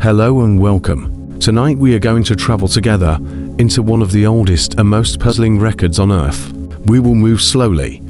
Hello and welcome. Tonight we are going to travel together into one of the oldest and most puzzling records on Earth. We will move slowly,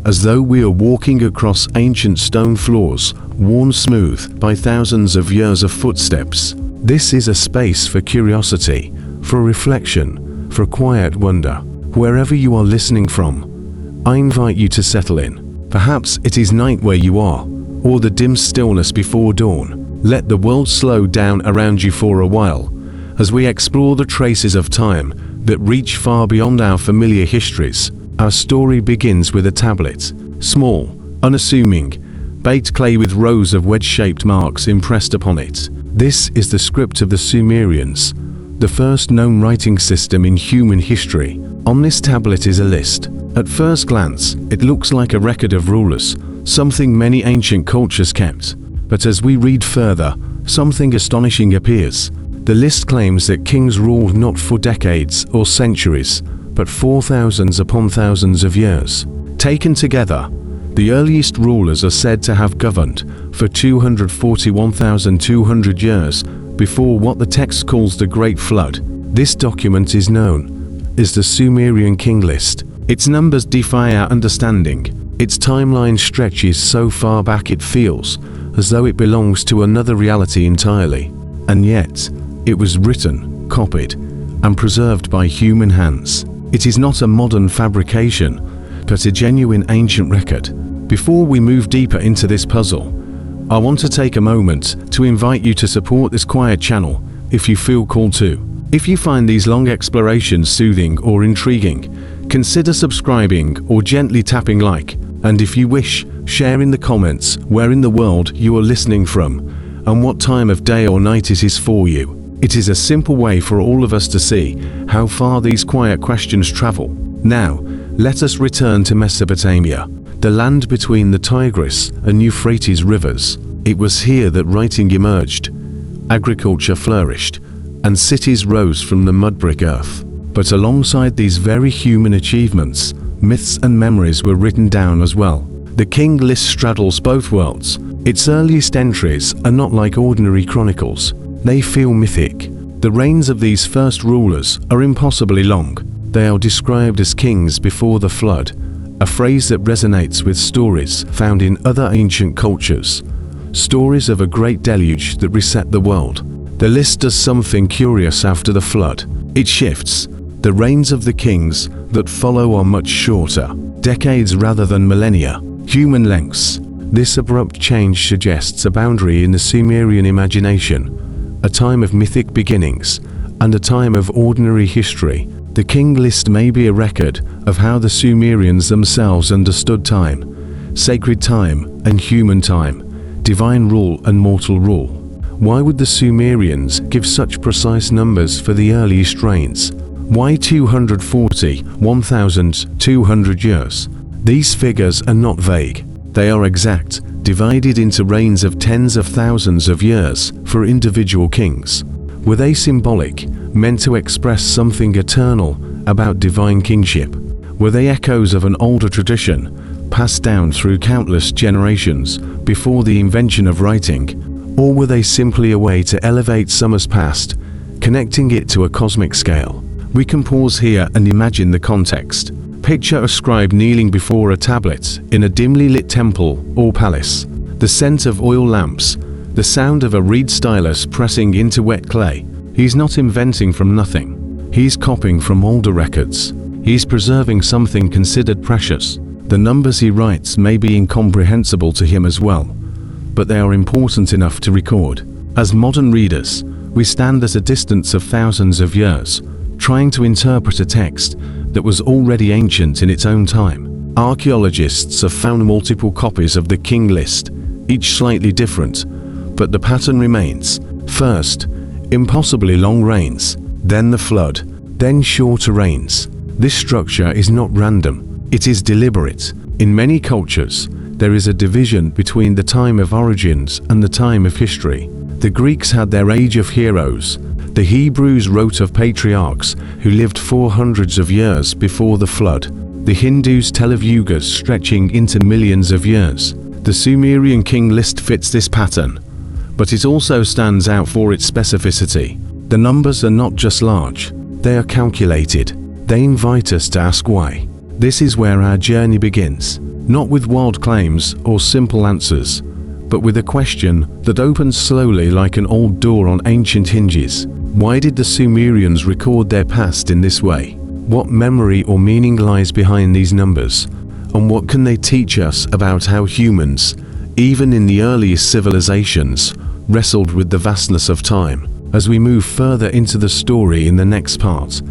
as though we are walking across ancient stone floors, worn smooth by thousands of years of footsteps. This is a space for curiosity, for reflection, for quiet wonder. Wherever you are listening from, I invite you to settle in. Perhaps it is night where you are, or the dim stillness before dawn. Let the world slow down around you for a while, as we explore the traces of time that reach far beyond our familiar histories. Our story begins with a tablet, small, unassuming, baked clay with rows of wedge-shaped marks impressed upon it. This is the script of the Sumerians, the first known writing system in human history. On this tablet is a list. At first glance, it looks like a record of rulers, something many ancient cultures kept. But as we read further, something astonishing appears. The list claims that kings ruled not for decades or centuries, but for thousands upon thousands of years. Taken together, the earliest rulers are said to have governed for 241,200 years before what the text calls the Great Flood. This document is known as the Sumerian King List. Its numbers defy our understanding. Its timeline stretches so far back it feels as though it belongs to another reality entirely. And yet, it was written, copied, and preserved by human hands. It is not a modern fabrication, but a genuine ancient record. Before we move deeper into this puzzle, I want to take a moment to invite you to support this quiet channel if you feel called to. If you find these long explorations soothing or intriguing, consider subscribing or gently tapping like, and if you wish, share in the comments where in the world you are listening from and what time of day or night it is for you. It is a simple way for all of us to see how far these quiet questions travel. Now, let us return to Mesopotamia, the land between the Tigris and Euphrates rivers. It was here that writing emerged, agriculture flourished, and cities rose from the mud-brick earth. But alongside these very human achievements, myths and memories were written down as well. The King List straddles both worlds. Its earliest entries are not like ordinary chronicles. They feel mythic. The reigns of these first rulers are impossibly long. They are described as kings before the flood, a phrase that resonates with stories found in other ancient cultures. Stories of a great deluge that reset the world. The list does something curious after the flood. It shifts. The reigns of the kings that follow are much shorter, decades rather than millennia, human lengths. This abrupt change suggests a boundary in the Sumerian imagination, a time of mythic beginnings and a time of ordinary history. The King List may be a record of how the Sumerians themselves understood time, sacred time and human time, divine rule and mortal rule. Why would the Sumerians give such precise numbers for the earliest reigns? Why 241,200 years? These figures are not vague. They are exact, divided into reigns of tens of thousands of years for individual kings. Were they symbolic, meant to express something eternal about divine kingship? Were they echoes of an older tradition, passed down through countless generations before the invention of writing? Or were they simply a way to elevate summer's past, connecting it to a cosmic scale? We can pause here and imagine the context. Picture a scribe kneeling before a tablet in a dimly lit temple or palace. The scent of oil lamps, the sound of a reed stylus pressing into wet clay. He's not inventing from nothing. He's copying from older records. He's preserving something considered precious. The numbers he writes may be incomprehensible to him as well, but they are important enough to record. As modern readers, we stand at a distance of thousands of years, trying to interpret a text that was already ancient in its own time. Archaeologists have found multiple copies of the King List, each slightly different, but the pattern remains. First, impossibly long reigns, then the flood, then shorter reigns. This structure is not random, it is deliberate. In many cultures, there is a division between the time of origins and the time of history. The Greeks had their age of heroes. The Hebrews wrote of patriarchs who lived for hundreds of years before the flood. The Hindus tell of yugas stretching into millions of years. The Sumerian King List fits this pattern. but it also stands out for its specificity. The numbers are not just large, they are calculated. They invite us to ask why. This is where our journey begins, not with wild claims or simple answers, but with a question that opens slowly like an old door on ancient hinges. Why did the Sumerians record their past in this way? What memory or meaning lies behind these numbers? And what can they teach us about how humans, even in the earliest civilizations, wrestled with the vastness of time? As we move further into the story in the next part,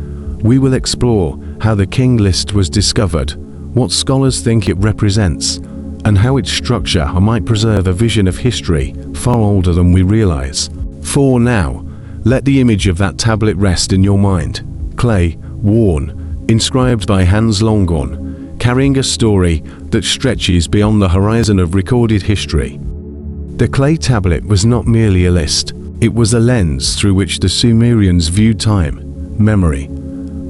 we will explore how the king list was discovered, what scholars think it represents, and how its structure might preserve a vision of history far older than we realize. For now, let the image of that tablet rest in your mind. Clay, worn, inscribed by hands long gone, carrying a story that stretches beyond the horizon of recorded history. The clay tablet was not merely a list, it was a lens through which the Sumerians viewed time, memory,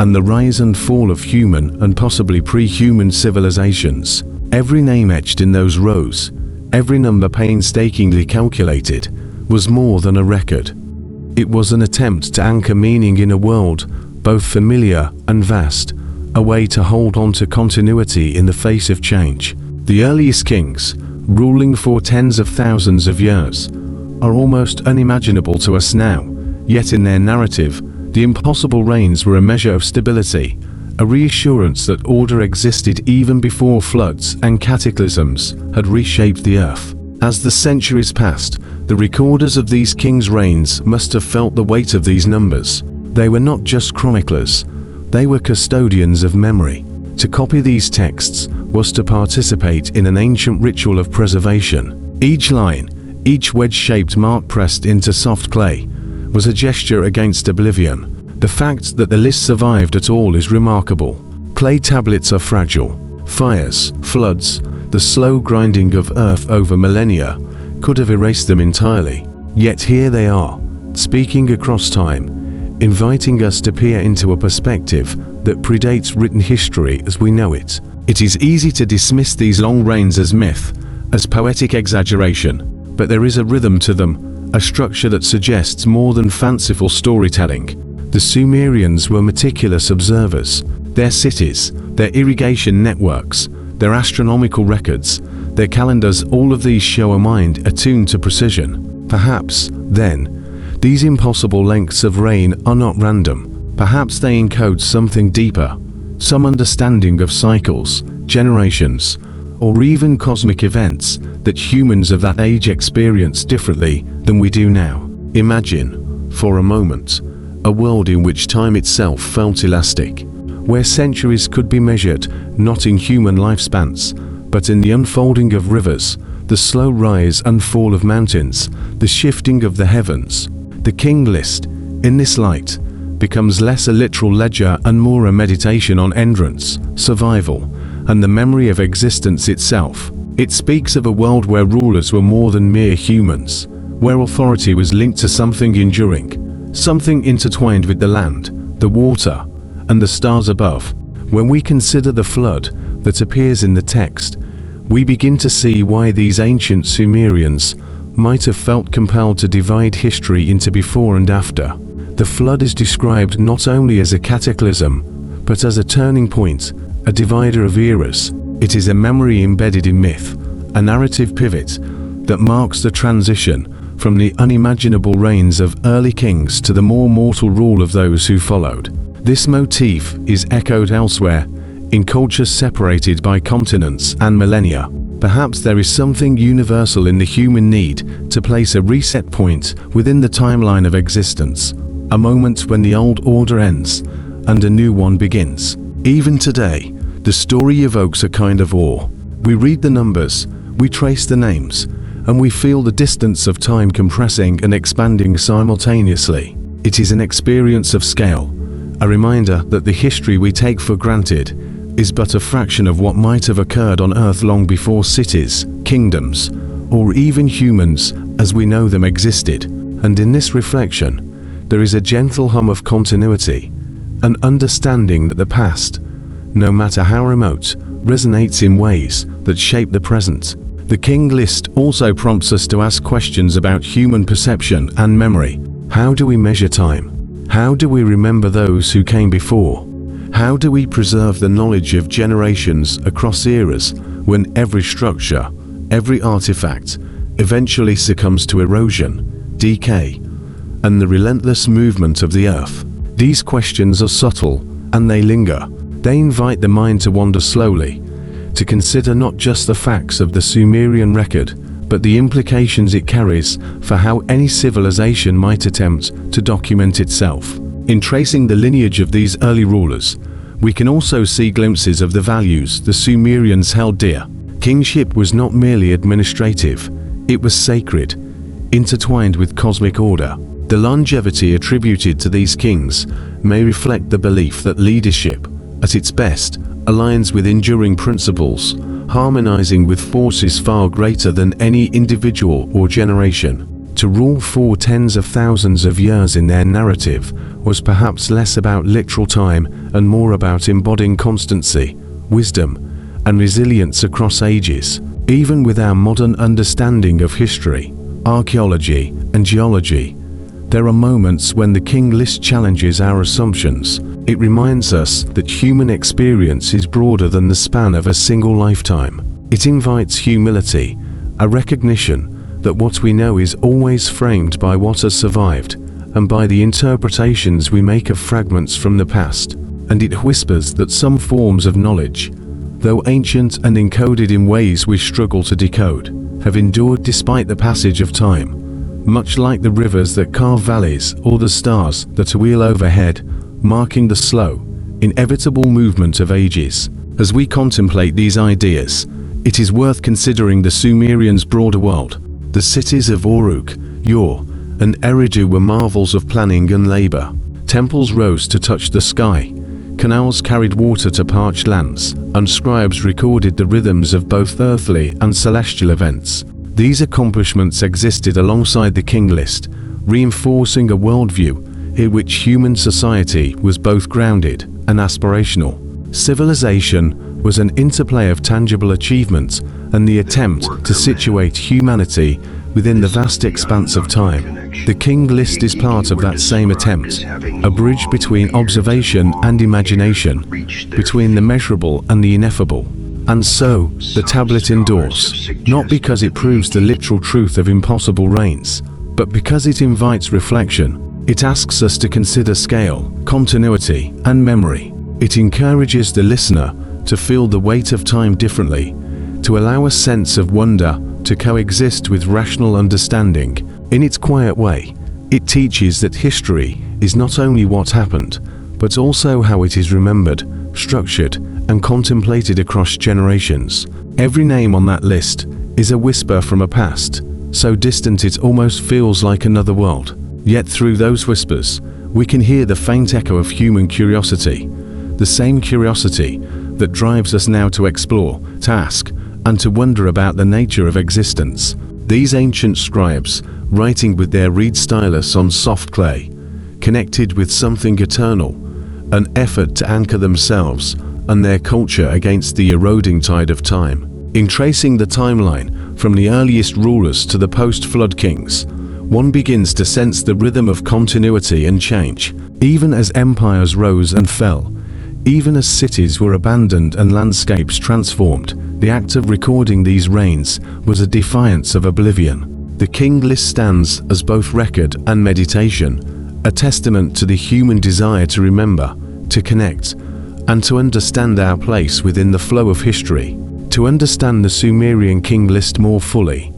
and the rise and fall of human and possibly pre-human civilizations. Every name etched in those rows, every number painstakingly calculated, was more than a record. It was an attempt to anchor meaning in a world both familiar and vast, a way to hold on to continuity in the face of change. The earliest kings, ruling for tens of thousands of years, are almost unimaginable to us now, yet in their narrative, the impossible reigns were a measure of stability, a reassurance that order existed even before floods and cataclysms had reshaped the earth. As the centuries passed, the recorders of these kings' reigns must have felt the weight of these numbers. They were not just chroniclers, they were custodians of memory. To copy these texts was to participate in an ancient ritual of preservation. Each line, each wedge-shaped mark pressed into soft clay, was a gesture against oblivion. The fact that the list survived at all is remarkable. Clay tablets are fragile. Fires, floods, the slow grinding of earth over millennia could have erased them entirely. Yet here they are, speaking across time, inviting us to peer into a perspective that predates written history as we know it. It is easy to dismiss these long reigns as myth, as poetic exaggeration, but there is a rhythm to them, a structure that suggests more than fanciful storytelling. The Sumerians were meticulous observers. Their cities, their irrigation networks, their astronomical records, their calendars, all of these show a mind attuned to precision. Perhaps, then, these impossible lengths of reign are not random. Perhaps they encode something deeper, some understanding of cycles, generations, or even cosmic events that humans of that age experience differently than we do now. Imagine, for a moment, a world in which time itself felt elastic, where centuries could be measured not in human lifespans, but in the unfolding of rivers, the slow rise and fall of mountains, the shifting of the heavens. The king list, in this light, becomes less a literal ledger and more a meditation on endurance, survival, and the memory of existence itself. It speaks of a world where rulers were more than mere humans, where authority was linked to something enduring, something intertwined with the land, the water, and the stars above. When we consider the flood that appears in the text, we begin to see why these ancient Sumerians might have felt compelled to divide history into before and after. The flood is described not only as a cataclysm, but as a turning point, a divider of eras. It is a memory embedded in myth, a narrative pivot that marks the transition from the unimaginable reigns of early kings to the more mortal rule of those who followed. This motif is echoed elsewhere, in cultures separated by continents and millennia. Perhaps there is something universal in the human need to place a reset point within the timeline of existence, a moment when the old order ends and a new one begins. Even today, the story evokes a kind of awe. We read the numbers, we trace the names, and we feel the distance of time compressing and expanding simultaneously. It is an experience of scale, a reminder that the history we take for granted is but a fraction of what might have occurred on Earth long before cities, kingdoms, or even humans as we know them existed. And in this reflection, there is a gentle hum of continuity, an understanding that the past, no matter how remote, resonates in ways that shape the present. The king list also prompts us to ask questions about human perception and memory. How do we measure time? How do we remember those who came before? How do we preserve the knowledge of generations across eras when every structure, every artifact, eventually succumbs to erosion, decay, and the relentless movement of the earth? These questions are subtle, and they linger. They invite the mind to wander slowly, to consider not just the facts of the Sumerian record, but the implications it carries for how any civilization might attempt to document itself. In tracing the lineage of these early rulers, we can also see glimpses of the values the Sumerians held dear. Kingship was not merely administrative, it was sacred, intertwined with cosmic order. The longevity attributed to these kings may reflect the belief that leadership, at its best, aligns with enduring principles, harmonizing with forces far greater than any individual or generation. To rule for tens of thousands of years in their narrative was perhaps less about literal time and more about embodying constancy, wisdom, and resilience across ages. Even with our modern understanding of history, archaeology, and geology, there are moments when the king list challenges our assumptions. It reminds us that human experience is broader than the span of a single lifetime. It invites humility, a recognition that what we know is always framed by what has survived, and by the interpretations we make of fragments from the past. And it whispers that some forms of knowledge, though ancient and encoded in ways we struggle to decode, have endured despite the passage of time, much like the rivers that carve valleys or the stars that wheel overhead, marking the slow, inevitable movement of ages. As we contemplate these ideas, it is worth considering the Sumerians' broader world. The cities of Uruk, Ur, and Eridu were marvels of planning and labor. Temples rose to touch the sky, canals carried water to parched lands, and scribes recorded the rhythms of both earthly and celestial events. These accomplishments existed alongside the king list, reinforcing a worldview in which human society was both grounded and aspirational. Civilization was an interplay of tangible achievements and the attempt to situate humanity within the vast expanse of time. The king list is part of that same attempt, a bridge between observation and imagination, between the measurable and the ineffable. And so, the tablet endures, not because it proves the literal truth of impossible reigns, but because it invites reflection. It asks us to consider scale, continuity, and memory. It encourages the listener to feel the weight of time differently, to allow a sense of wonder to coexist with rational understanding. In its quiet way, it teaches that history is not only what happened, but also how it is remembered, structured, and contemplated across generations. Every name on that list is a whisper from a past, so distant it almost feels like another world. Yet through those whispers, we can hear the faint echo of human curiosity, the same curiosity that drives us now to explore, to ask, and to wonder about the nature of existence. These ancient scribes, writing with their reed stylus on soft clay, connected with something eternal, an effort to anchor themselves and their culture against the eroding tide of time. In tracing the timeline from the earliest rulers to the post-flood kings, one begins to sense the rhythm of continuity and change. Even as empires rose and fell, even as cities were abandoned and landscapes transformed, the act of recording these reigns was a defiance of oblivion. The king list stands as both record and meditation, a testament to the human desire to remember, to connect, and to understand our place within the flow of history. To understand the Sumerian king list more fully,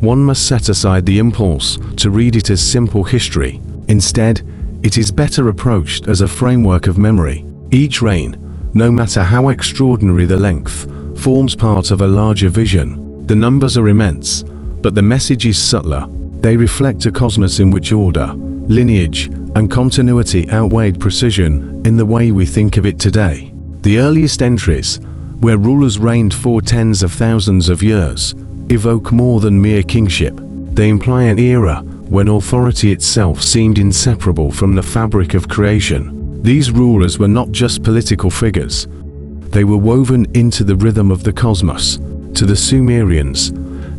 one must set aside the impulse to read it as simple history. Instead, it is better approached as a framework of memory. Each reign, no matter how extraordinary the length, forms part of a larger vision. The numbers are immense, but the message is subtler. They reflect a cosmos in which order, lineage, and continuity outweighed precision in the way we think of it today. The earliest entries, where rulers reigned for tens of thousands of years, evoke more than mere kingship. They imply an era when authority itself seemed inseparable from the fabric of creation. These rulers were not just political figures. They were woven into the rhythm of the cosmos, To the Sumerians,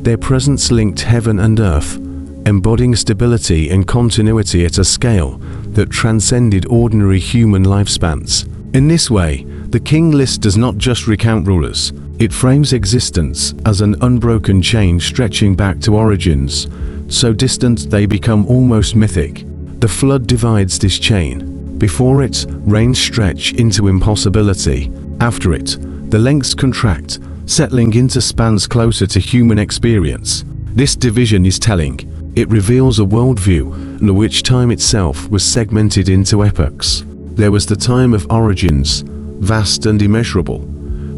their presence linked heaven and earth, embodying stability and continuity at a scale that transcended ordinary human lifespans. In this way, the king list does not just recount rulers, it frames existence as an unbroken chain stretching back to origins, so distant they become almost mythic. The flood divides this chain. Before it, reigns stretch into impossibility. After it, the lengths contract, settling into spans closer to human experience. This division is telling. It reveals a worldview in which time itself was segmented into epochs. There was the time of origins, vast and immeasurable,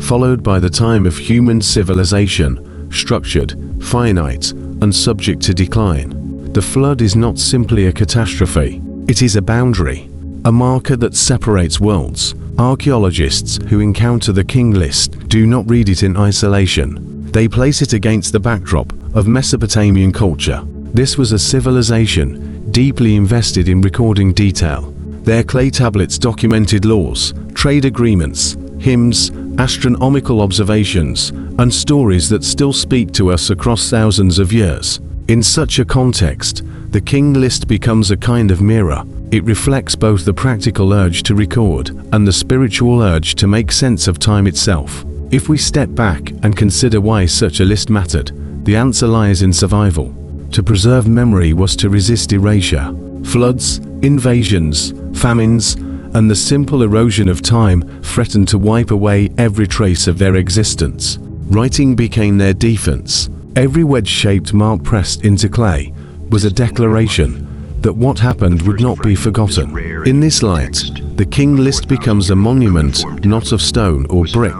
followed by the time of human civilization, structured, finite, and subject to decline. The flood is not simply a catastrophe, it is a boundary, a marker that separates worlds. Archaeologists who encounter the king list do not read it in isolation. They place it against the backdrop of Mesopotamian culture. This was a civilization deeply invested in recording detail. Their clay tablets documented laws, trade agreements, hymns, astronomical observations, and stories that still speak to us across thousands of years. In such a context, the king list becomes a kind of mirror. It reflects both the practical urge to record and the spiritual urge to make sense of time itself. If we step back and consider why such a list mattered, the answer lies in survival. To preserve memory was to resist erasure. Floods, invasions, famines, and the simple erosion of time threatened to wipe away every trace of their existence. Writing became their defense. Every wedge-shaped mark pressed into clay was a declaration that what happened would not be forgotten. In this light, the king list becomes a monument not of stone or brick,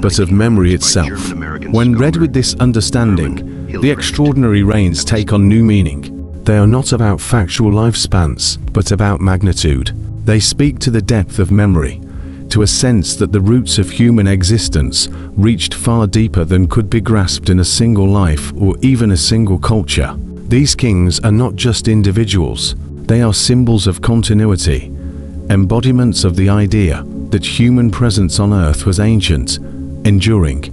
but of memory itself. When read with this understanding, the extraordinary reigns take on new meaning. They are not about factual lifespans, but about magnitude. They speak to the depth of memory, to a sense that the roots of human existence reached far deeper than could be grasped in a single life or even a single culture. These kings are not just individuals, they are symbols of continuity, embodiments of the idea that human presence on Earth was ancient, enduring,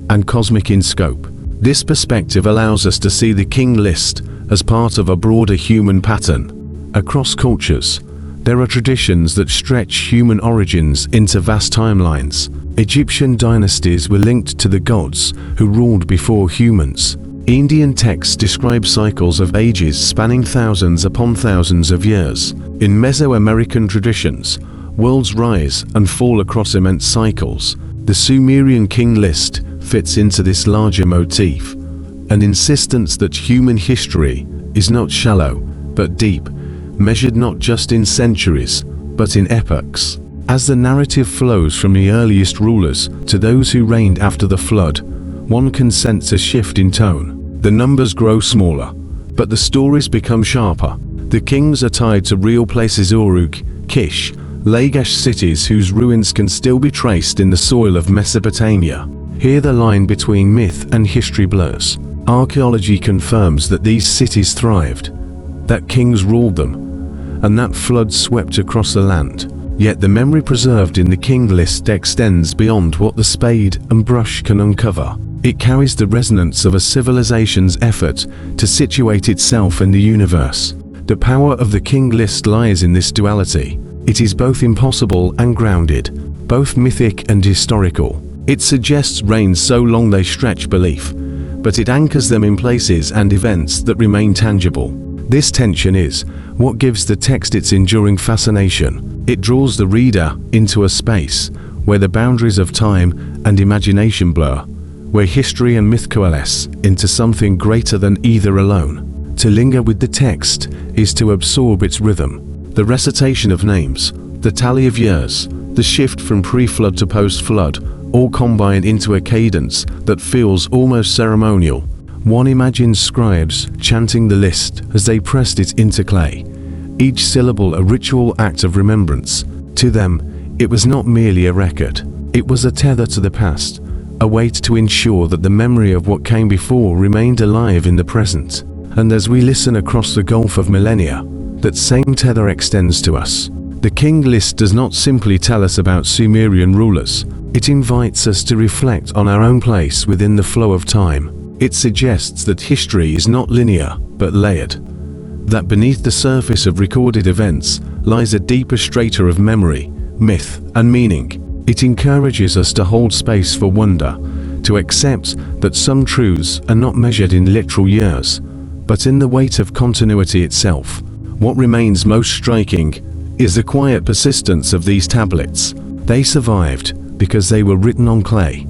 and cosmic in scope. This perspective allows us to see the king list as part of a broader human pattern. Across cultures, there are traditions that stretch human origins into vast timelines. Egyptian dynasties were linked to the gods who ruled before humans. Indian texts describe cycles of ages spanning thousands upon thousands of years. In Mesoamerican traditions, worlds rise and fall across immense cycles. The Sumerian king list fits into this larger motif, an insistence that human history is not shallow, but deep, measured not just in centuries, but in epochs. As the narrative flows from the earliest rulers to those who reigned after the flood, one can sense a shift in tone. The numbers grow smaller, but the stories become sharper. The kings are tied to real places: Uruk, Kish, Lagash, cities whose ruins can still be traced in the soil of Mesopotamia. Here the line between myth and history blurs. Archaeology confirms that these cities thrived, that kings ruled them, and that floods swept across the land. Yet the memory preserved in the king list extends beyond what the spade and brush can uncover. It carries the resonance of a civilization's effort to situate itself in the universe. The power of the king list lies in this duality. It is both impossible and grounded, both mythic and historical. It suggests reigns so long they stretch belief, but it anchors them in places and events that remain tangible. This tension is what gives the text its enduring fascination. It draws the reader into a space where the boundaries of time and imagination blur, where history and myth coalesce into something greater than either alone. To linger with the text is to absorb its rhythm. The recitation of names, the tally of years, the shift from pre-flood to post-flood, all combine into a cadence that feels almost ceremonial. One imagines scribes chanting the list as they pressed it into clay, each syllable a ritual act of remembrance. To them, it was not merely a record, it was a tether to the past, a weight to ensure that the memory of what came before remained alive in the present. And as we listen across the gulf of millennia, that same tether extends to us. The king list does not simply tell us about Sumerian rulers, It invites us to reflect on our own place within the flow of time. It suggests that history is not linear, but layered. That beneath the surface of recorded events lies a deeper strata of memory, myth, and meaning. It encourages us to hold space for wonder, to accept that some truths are not measured in literal years, but in the weight of continuity itself. What remains most striking is the quiet persistence of these tablets. They survived because they were written on clay,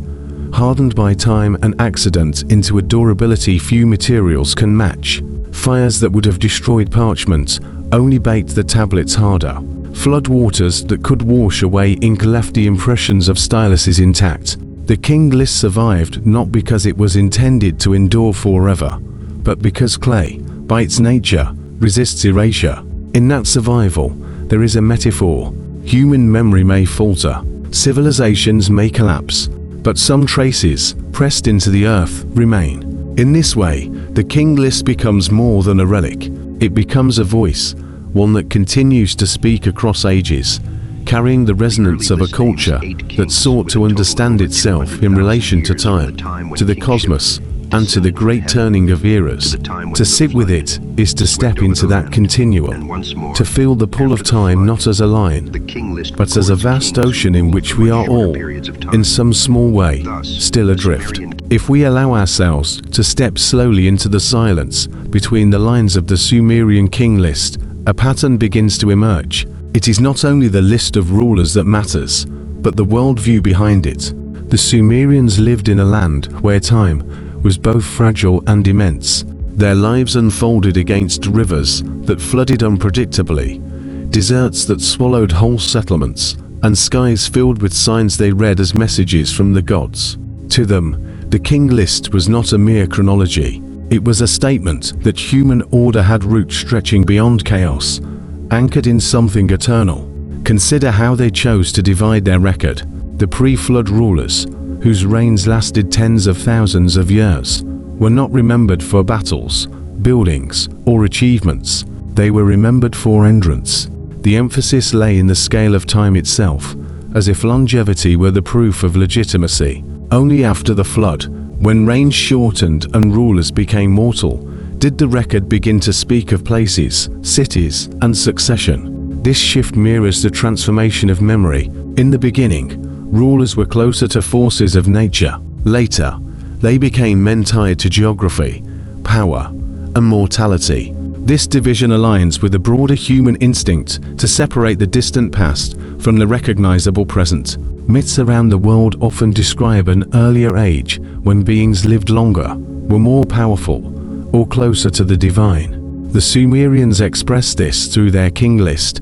hardened by time and accident into a durability few materials can match. Fires that would have destroyed parchment only baked the tablets harder. Flood waters that could wash away ink left the impressions of styluses intact. The king list survived not because it was intended to endure forever, but because clay, by its nature, resists erasure. In that survival, there is a metaphor. Human memory may falter, civilizations may collapse, but some traces, pressed into the earth, remain. In this way, the king list becomes more than a relic. It becomes a voice, one that continues to speak across ages, carrying the resonance of a culture that sought to understand itself in relation to time, to the cosmos, and to the great turning of eras. To sit with it is to step into that continuum, to feel the pull of time not as a line, but as a vast ocean in which we are all, in some small way, still adrift. If we allow ourselves to step slowly into the silence between the lines of the Sumerian king list, a pattern begins to emerge. It is not only the list of rulers that matters, but the worldview behind it. The Sumerians lived in a land where time was both fragile and immense. Their lives unfolded against rivers that flooded unpredictably, deserts that swallowed whole settlements, and skies filled with signs they read as messages from the gods. To them, the king list was not a mere chronology. It was a statement that human order had roots stretching beyond chaos, anchored in something eternal. Consider how they chose to divide their record. The pre-flood rulers, whose reigns lasted tens of thousands of years, were not remembered for battles, buildings, or achievements. They were remembered for endurance. The emphasis lay in the scale of time itself, as if longevity were the proof of legitimacy. Only after the flood, when reigns shortened and rulers became mortal, did the record begin to speak of places, cities, and succession. This shift mirrors the transformation of memory. In the beginning, rulers were closer to forces of nature. Later, they became men tied to geography, power, and mortality. This division aligns with a broader human instinct to separate the distant past from the recognizable present. Myths around the world often describe an earlier age when beings lived longer, were more powerful, or closer to the divine. The Sumerians expressed this through their king list,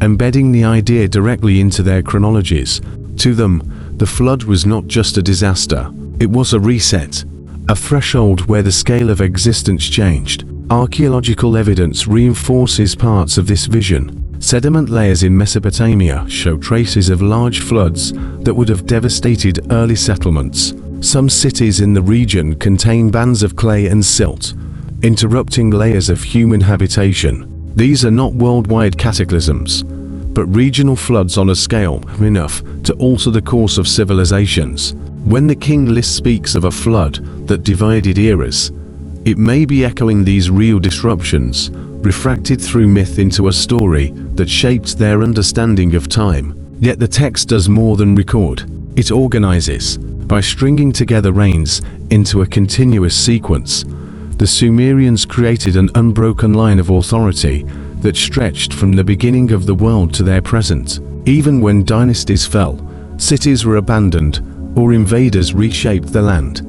embedding the idea directly into their chronologies. To them, the flood was not just a disaster, it was a reset, a threshold where the scale of existence changed. Archaeological evidence reinforces parts of this vision. Sediment layers in Mesopotamia show traces of large floods that would have devastated early settlements. Some cities in the region contain bands of clay and silt, interrupting layers of human habitation. These are not worldwide cataclysms, but regional floods on a scale enough to alter the course of civilizations. When the king list speaks of a flood that divided eras, it may be echoing these real disruptions, refracted through myth into a story that shaped their understanding of time. Yet the text does more than record. It organizes. By stringing together reigns into a continuous sequence, the Sumerians created an unbroken line of authority that stretched from the beginning of the world to their present. Even when dynasties fell, cities were abandoned, or invaders reshaped the land,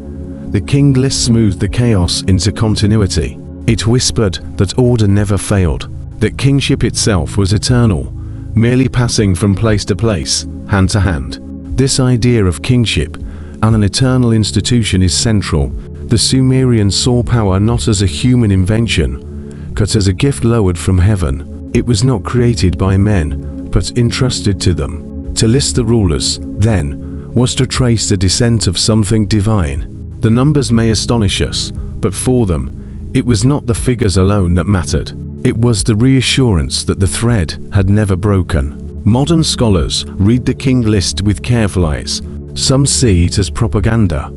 the king list smoothed the chaos into continuity. It whispered that order never failed, that kingship itself was eternal, merely passing from place to place, hand to hand. This idea of kingship and an eternal institution is central. The Sumerians saw power not as a human invention, but as a gift lowered from heaven. It was not created by men, but entrusted to them. To list the rulers, then, was to trace the descent of something divine. The numbers may astonish us, but for them, it was not the figures alone that mattered. It was the reassurance that the thread had never broken. Modern scholars read the king list with careful eyes, Some see it as propaganda,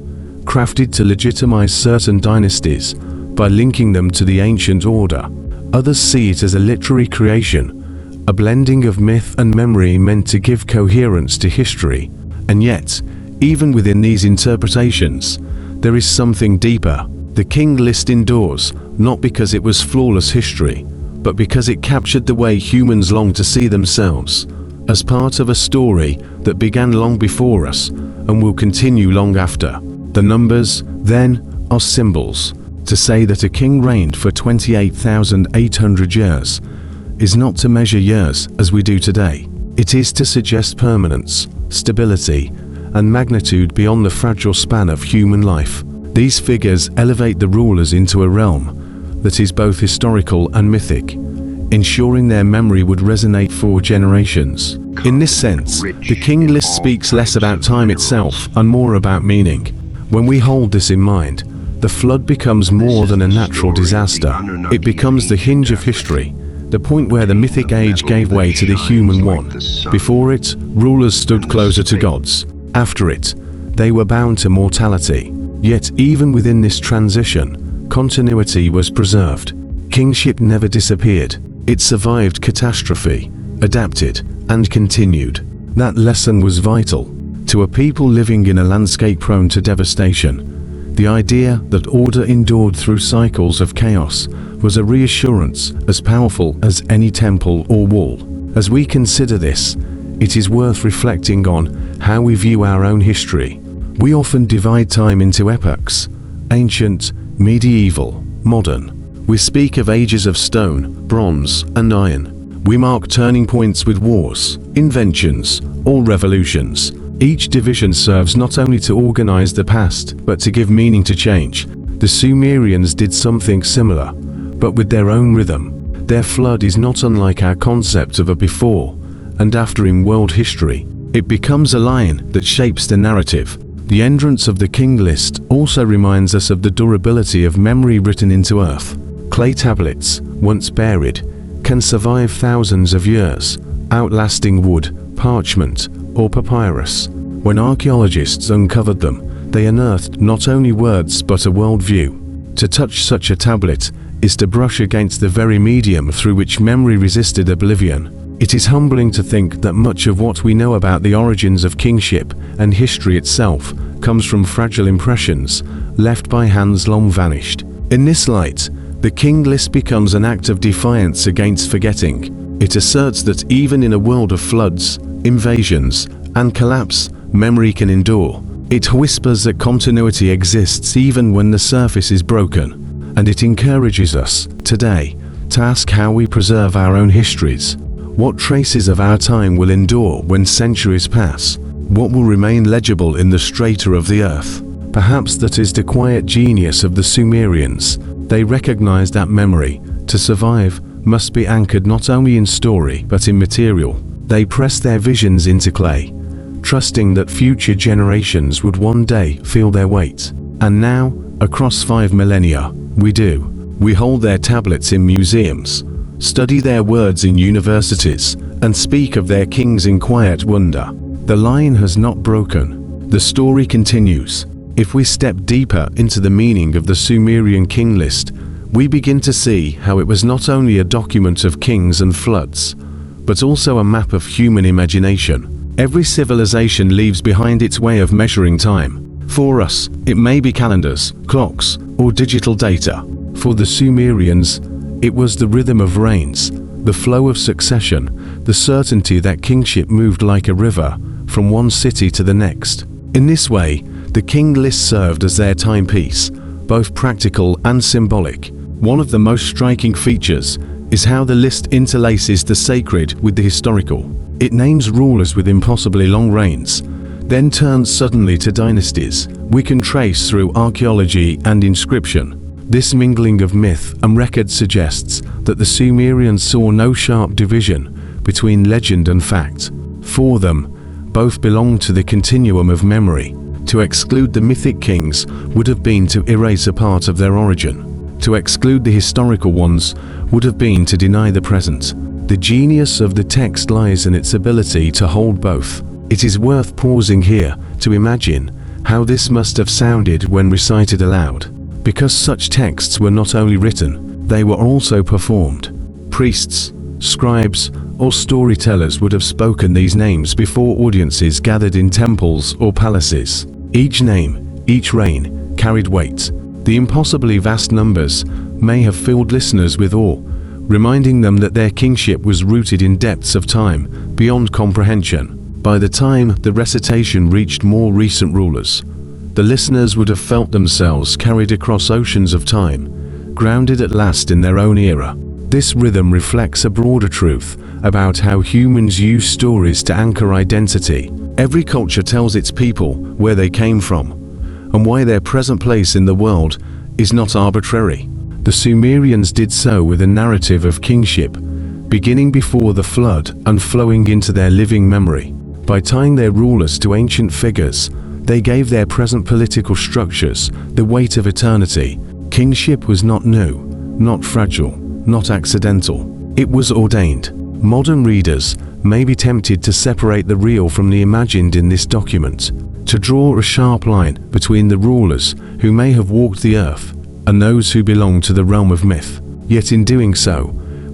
crafted to legitimize certain dynasties by linking them to the ancient order. Others see it as a literary creation, a blending of myth and memory meant to give coherence to history. And yet, even within these interpretations, there is something deeper. The King List endures, not because it was flawless history, but because it captured the way humans long to see themselves, as part of a story that began long before us and will continue long after. The numbers, then, are symbols. To say that a king reigned for 28,800 years is not to measure years as we do today. It is to suggest permanence, stability, and magnitude beyond the fragile span of human life. These figures elevate the rulers into a realm that is both historical and mythic, ensuring their memory would resonate for generations. In this sense, the King List speaks less about time itself and more about meaning. When we hold this in mind, the flood becomes more than a natural disaster. It becomes the hinge of history, the point where the mythic age gave way to the human one. Before it, rulers stood closer to gods. After it, they were bound to mortality. Yet even within this transition, continuity was preserved. Kingship never disappeared. It survived catastrophe, adapted, and continued. That lesson was vital. To a people living in a landscape prone to devastation, the idea that order endured through cycles of chaos was a reassurance as powerful as any temple or wall. As we consider this, it is worth reflecting on how we view our own history. We often divide time into epochs: ancient, medieval, modern. We speak of ages of stone, bronze, and iron. We mark turning points with wars, inventions, or revolutions. Each division serves not only to organize the past, but to give meaning to change. The Sumerians did something similar, but with their own rhythm. Their flood is not unlike our concept of a before and after in world history. It becomes a line that shapes the narrative. The entrance of the King List also reminds us of the durability of memory written into earth. Clay tablets, once buried, can survive thousands of years, outlasting wood, parchment, or papyrus. When archaeologists uncovered them, they unearthed not only words but a worldview. To touch such a tablet is to brush against the very medium through which memory resisted oblivion. It is humbling to think that much of what we know about the origins of kingship and history itself comes from fragile impressions left by hands long vanished. In this light, the King List becomes an act of defiance against forgetting. It asserts that even in a world of floods, invasions, and collapse, memory can endure. It whispers that continuity exists even when the surface is broken, and it encourages us, today, to ask how we preserve our own histories. What traces of our time will endure when centuries pass? What will remain legible in the strata of the earth? Perhaps that is the quiet genius of the Sumerians. They recognized that memory, to survive, must be anchored not only in story but in material. They pressed their visions into clay, trusting that future generations would one day feel their weight. And now, across 5 millennia, we do. We hold their tablets in museums, study their words in universities, and speak of their kings in quiet wonder. The line has not broken. The story continues. If we step deeper into the meaning of the Sumerian King List, we begin to see how it was not only a document of kings and floods, but also a map of human imagination. Every civilization leaves behind its way of measuring time. For us, it may be calendars, clocks, or digital data. For the Sumerians, it was the rhythm of rains, the flow of succession, the certainty that kingship moved like a river from one city to the next. In this way, the King List served as their timepiece, both practical and symbolic. One of the most striking features is how the list interlaces the sacred with the historical. It names rulers with impossibly long reigns, then turns suddenly to dynasties we can trace through archaeology and inscription. This mingling of myth and record suggests that the Sumerians saw no sharp division between legend and fact. For them, both belonged to the continuum of memory. To exclude the mythic kings would have been to erase a part of their origin. To exclude the historical ones would have been to deny the present. The genius of the text lies in its ability to hold both. It is worth pausing here to imagine how this must have sounded when recited aloud, because such texts were not only written, they were also performed. Priests, scribes, or storytellers would have spoken these names before audiences gathered in temples or palaces. Each name, each reign, carried weight. The impossibly vast numbers may have filled listeners with awe, reminding them that their kingship was rooted in depths of time beyond comprehension. By the time the recitation reached more recent rulers, the listeners would have felt themselves carried across oceans of time, grounded at last in their own era. This rhythm reflects a broader truth about how humans use stories to anchor identity. Every culture tells its people where they came from, and why their present place in the world is not arbitrary. The Sumerians did so with a narrative of kingship, beginning before the flood and flowing into their living memory. By tying their rulers to ancient figures, they gave their present political structures the weight of eternity. Kingship was not new, not fragile, not accidental. It was ordained. Modern readers may be tempted to separate the real from the imagined in this document, to draw a sharp line between the rulers who may have walked the earth and those who belong to the realm of myth. Yet in doing so,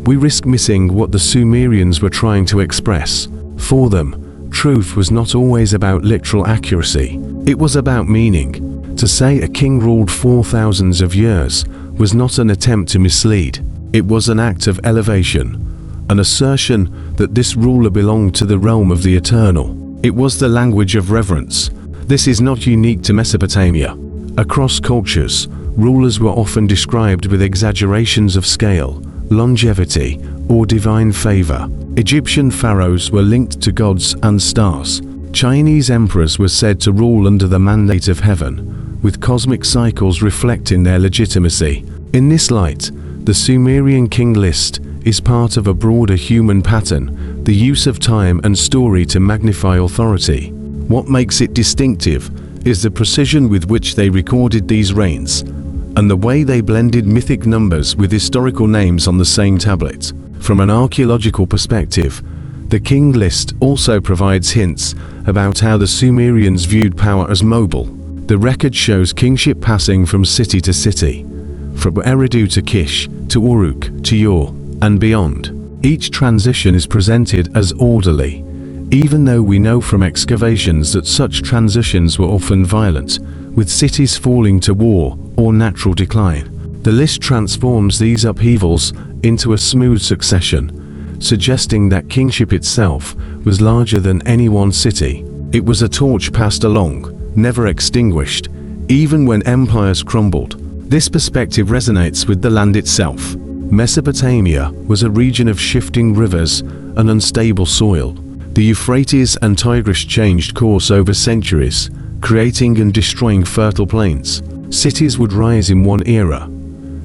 we risk missing what the Sumerians were trying to express. For them, truth was not always about literal accuracy. It was about meaning. To say a king ruled 4,000 of years was not an attempt to mislead. It was an act of elevation, an assertion that this ruler belonged to the realm of the eternal. It was the language of reverence. This is not unique to Mesopotamia. Across cultures, rulers were often described with exaggerations of scale, longevity, or divine favor. Egyptian pharaohs were linked to gods and stars. Chinese emperors were said to rule under the mandate of heaven, with cosmic cycles reflecting their legitimacy. In this light, the Sumerian king list is part of a broader human pattern, the use of time and story to magnify authority. What makes it distinctive is the precision with which they recorded these reigns, and the way they blended mythic numbers with historical names on the same tablet. From an archaeological perspective, the king list also provides hints about how the Sumerians viewed power as mobile. The record shows kingship passing from city to city, from Eridu to Kish, to Uruk, to Ur, and beyond. Each transition is presented as orderly, even though we know from excavations that such transitions were often violent, with cities falling to war or natural decline. The list transforms these upheavals into a smooth succession, suggesting that kingship itself was larger than any one city. It was a torch passed along, never extinguished, even when empires crumbled. This perspective resonates with the land itself. Mesopotamia was a region of shifting rivers and unstable soil. The Euphrates and Tigris changed course over centuries, creating and destroying fertile plains. Cities would rise in one era,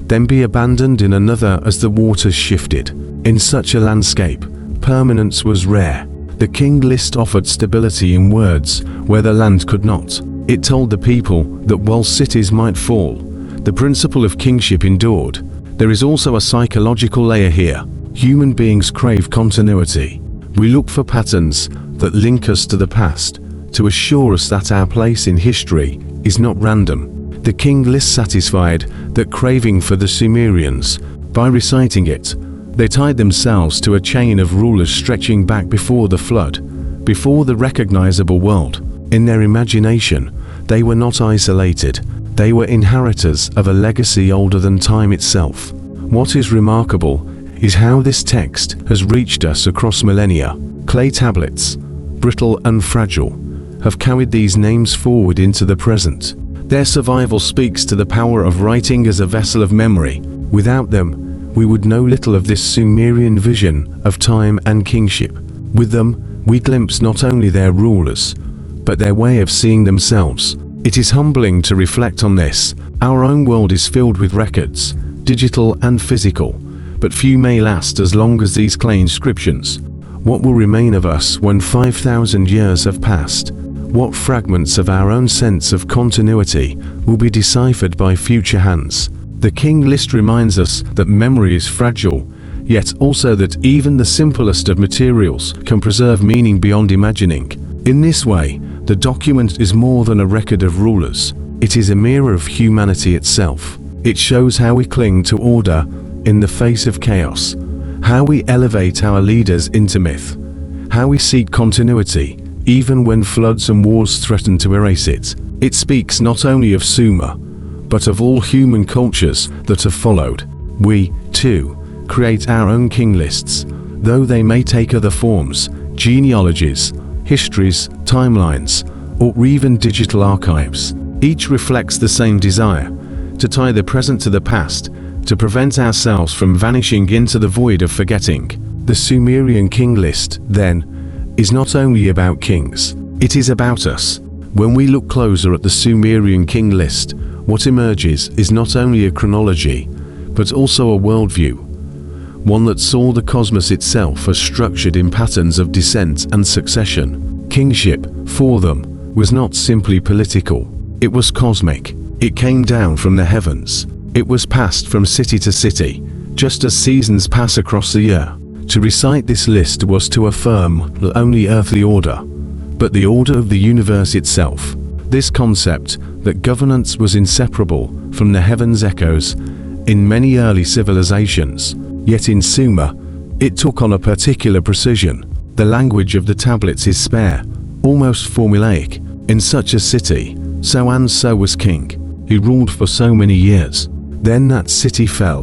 then be abandoned in another as the waters shifted. In such a landscape, permanence was rare. The king list offered stability in words where the land could not. It told the people that while cities might fall, the principle of kingship endured. There is also a psychological layer here. Human beings crave continuity. We look for patterns that link us to the past, to assure us that our place in history is not random. The king list satisfied that craving for the Sumerians. By reciting it, they tied themselves to a chain of rulers stretching back before the flood, before the recognizable world. In their imagination, they were not isolated. They were inheritors of a legacy older than time itself. What is remarkable is how this text has reached us across millennia. Clay tablets, brittle and fragile, have carried these names forward into the present. Their survival speaks to the power of writing as a vessel of memory. Without them, we would know little of this Sumerian vision of time and kingship. With them, we glimpse not only their rulers, but their way of seeing themselves. It is humbling to reflect on this. Our own world is filled with records, digital and physical, but few may last as long as these clay inscriptions. What will remain of us when 5,000 years have passed? What fragments of our own sense of continuity will be deciphered by future hands? The king list reminds us that memory is fragile, yet also that even the simplest of materials can preserve meaning beyond imagining. In this way, the document is more than a record of rulers. It is a mirror of humanity itself. It shows how we cling to order in the face of chaos, how we elevate our leaders into myth, how we seek continuity even when floods and wars threaten to erase it. It speaks not only of Sumer, but of all human cultures that have followed. We, too, create our own king lists, though they may take other forms: genealogies, histories, timelines, or even digital archives. Each reflects the same desire: to tie the present to the past, to prevent ourselves from vanishing into the void of forgetting. The Sumerian king list, then, is not only about kings, it is about us. When we look closer at the Sumerian king list, what emerges is not only a chronology, but also a worldview, one that saw the cosmos itself as structured in patterns of descent and succession. Kingship, for them, was not simply political, it was cosmic. It came down from the heavens. It was passed from city to city, just as seasons pass across the year. To recite this list was to affirm not only earthly order, but the order of the universe itself. This concept that governance was inseparable from the heavens echoes in many early civilizations, yet in Sumer, it took on a particular precision. The language of the tablets is spare, almost formulaic. In such a city, so and so was king. He ruled for so many years. Then that city fell,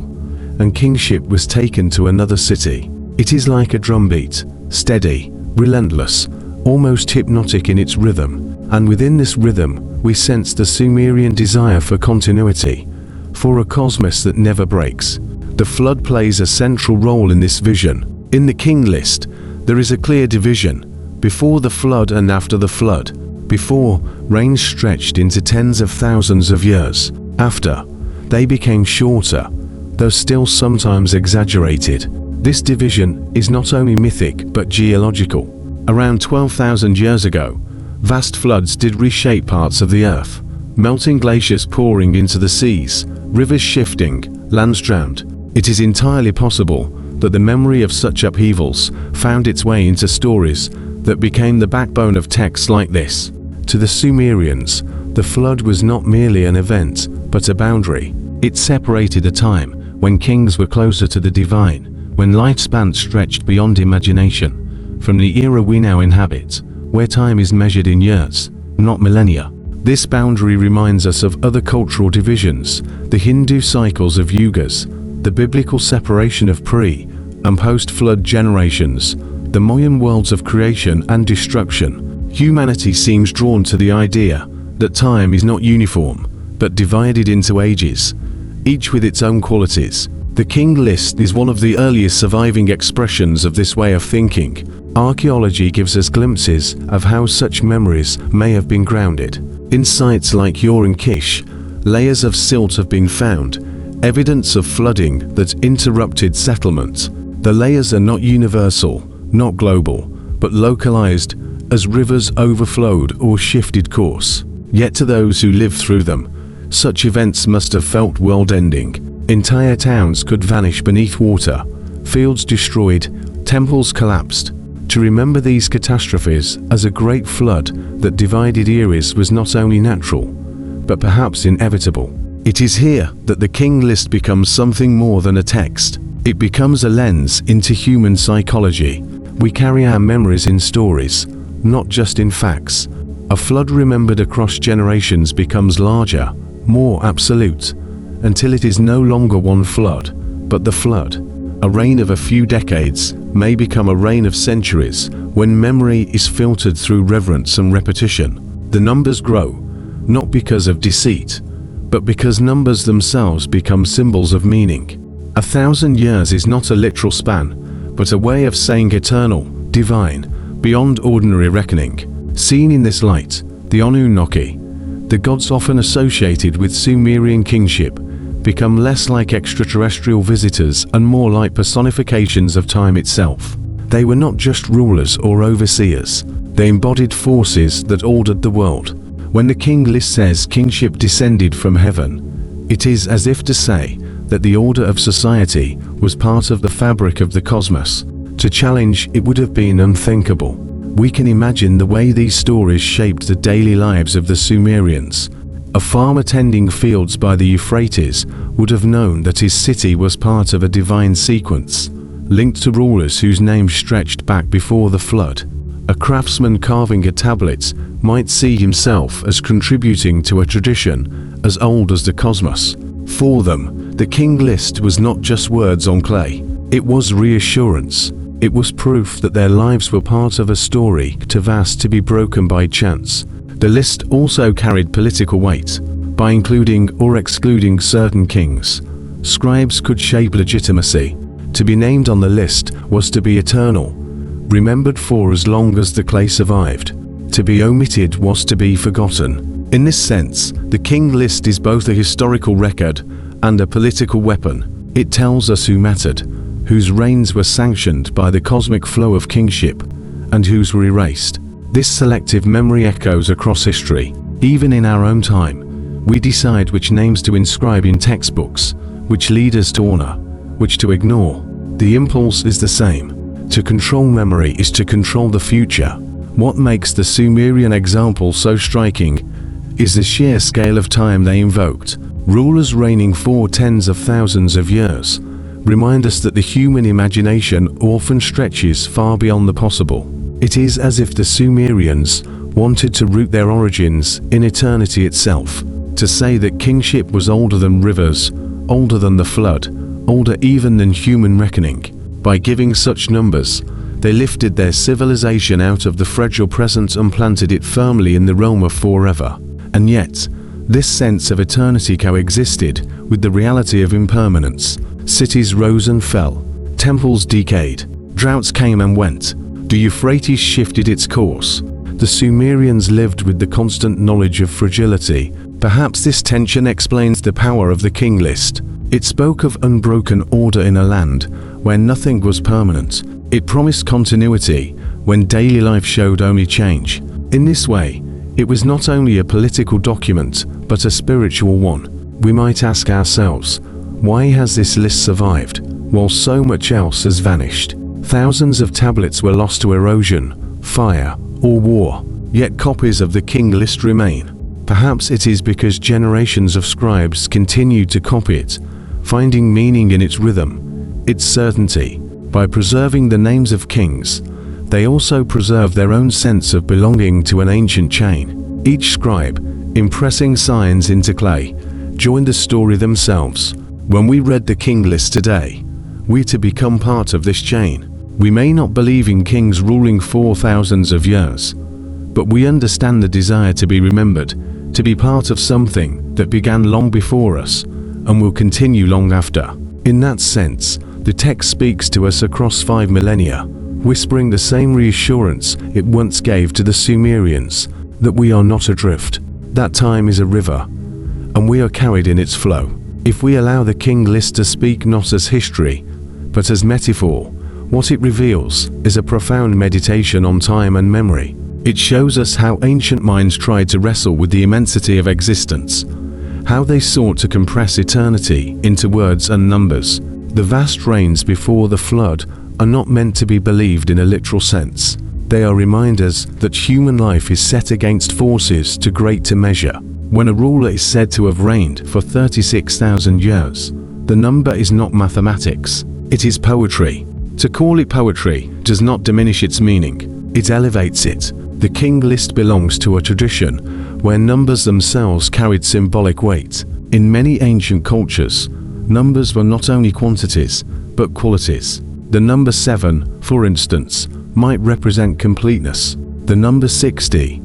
and kingship was taken to another city. It is like a drumbeat, steady, relentless, almost hypnotic in its rhythm, and within this rhythm we sense the Sumerian desire for continuity, for a cosmos that never breaks. The flood plays a central role in this vision. In the king list, there is a clear division: before the flood and after the flood. Before, reigns stretched into tens of thousands of years. After, they became shorter, though still sometimes exaggerated. This division is not only mythic but geological. Around 12,000 years ago, vast floods did reshape parts of the earth, melting glaciers pouring into the seas, rivers shifting, lands drowned. It is entirely possible that the memory of such upheavals found its way into stories that became the backbone of texts like this. To the Sumerians, the flood was not merely an event, but a boundary. It separated a time when kings were closer to the divine, when lifespan stretched beyond imagination, from the era we now inhabit, where time is measured in years, not millennia. This boundary reminds us of other cultural divisions: the Hindu cycles of yugas, the biblical separation of pre- and post-flood generations, the Mayan worlds of creation and destruction. Humanity seems drawn to the idea that time is not uniform, but divided into ages, each with its own qualities. The king list is one of the earliest surviving expressions of this way of thinking. Archaeology gives us glimpses of how such memories may have been grounded. In sites like Ur and Kish, layers of silt have been found, evidence of flooding that interrupted settlement. The layers are not universal, not global, but localized as rivers overflowed or shifted course. Yet to those who lived through them, such events must have felt world-ending. Entire towns could vanish beneath water, fields destroyed, temples collapsed. To remember these catastrophes as a great flood that divided eras was not only natural, but perhaps inevitable. It is here that the king list becomes something more than a text. It becomes a lens into human psychology. We carry our memories in stories, not just in facts. A flood remembered across generations becomes larger, more absolute, until it is no longer one flood, but the flood. A reign of a few decades may become a reign of centuries when memory is filtered through reverence and repetition. The numbers grow, not because of deceit, but because numbers themselves become symbols of meaning. 1,000 years is not a literal span, but a way of saying eternal, divine, beyond ordinary reckoning. Seen in this light, the Anunnaki, the gods often associated with Sumerian kingship, become less like extraterrestrial visitors and more like personifications of time itself. They were not just rulers or overseers, they embodied forces that ordered the world. When the king list says kingship descended from heaven, it is as if to say that the order of society was part of the fabric of the cosmos. To challenge it would have been unthinkable. We can imagine the way these stories shaped the daily lives of the Sumerians. A farmer tending fields by the Euphrates would have known that his city was part of a divine sequence, linked to rulers whose names stretched back before the flood. A craftsman carving a tablet might see himself as contributing to a tradition as old as the cosmos. For them, the king list was not just words on clay. It was reassurance. It was proof that their lives were part of a story too vast to be broken by chance. The list also carried political weight. By including or excluding certain kings, scribes could shape legitimacy. To be named on the list was to be eternal, remembered for as long as the clay survived. To be omitted was to be forgotten. In this sense, the king list is both a historical record and a political weapon. It tells us who mattered, whose reigns were sanctioned by the cosmic flow of kingship, and whose were erased. This selective memory echoes across history. Even in our own time, we decide which names to inscribe in textbooks, which leaders to honor, which to ignore. The impulse is the same. To control memory is to control the future. What makes the Sumerian example so striking is the sheer scale of time they invoked. Rulers reigning for tens of thousands of years remind us that the human imagination often stretches far beyond the possible. It is as if the Sumerians wanted to root their origins in eternity itself. To say that kingship was older than rivers, older than the flood, older even than human reckoning. By giving such numbers, they lifted their civilization out of the fragile present and planted it firmly in the realm of forever. And yet, this sense of eternity coexisted with the reality of impermanence. Cities rose and fell, temples decayed, droughts came and went. The Euphrates shifted its course. The Sumerians lived with the constant knowledge of fragility. Perhaps this tension explains the power of the king list. It spoke of unbroken order in a land where nothing was permanent. It promised continuity when daily life showed only change. In this way, it was not only a political document, but a spiritual one. We might ask ourselves, why has this list survived, while so much else has vanished? Thousands of tablets were lost to erosion, fire, or war, yet copies of the king list remain. Perhaps it is because generations of scribes continued to copy it, finding meaning in its rhythm, its certainty. By preserving the names of kings, they also preserve their own sense of belonging to an ancient chain. Each scribe, impressing signs into clay, joined the story themselves. When we read the king list today, we to become part of this chain. We may not believe in kings ruling for thousands of years, but we understand the desire to be remembered, to be part of something that began long before us and will continue long after. In that sense, the text speaks to us across 5 millennia, whispering the same reassurance it once gave to the Sumerians, that we are not adrift, that time is a river, and we are carried in its flow. If we allow the king list to speak not as history, but as metaphor, what it reveals is a profound meditation on time and memory. It shows us how ancient minds tried to wrestle with the immensity of existence, how they sought to compress eternity into words and numbers. The vast reigns before the flood are not meant to be believed in a literal sense. They are reminders that human life is set against forces too great to measure. When a ruler is said to have reigned for 36,000 years, the number is not mathematics, it is poetry. To call it poetry does not diminish its meaning, it elevates it. The king list belongs to a tradition where numbers themselves carried symbolic weight. In many ancient cultures, numbers were not only quantities, but qualities. The number 7, for instance, might represent completeness. The number 60,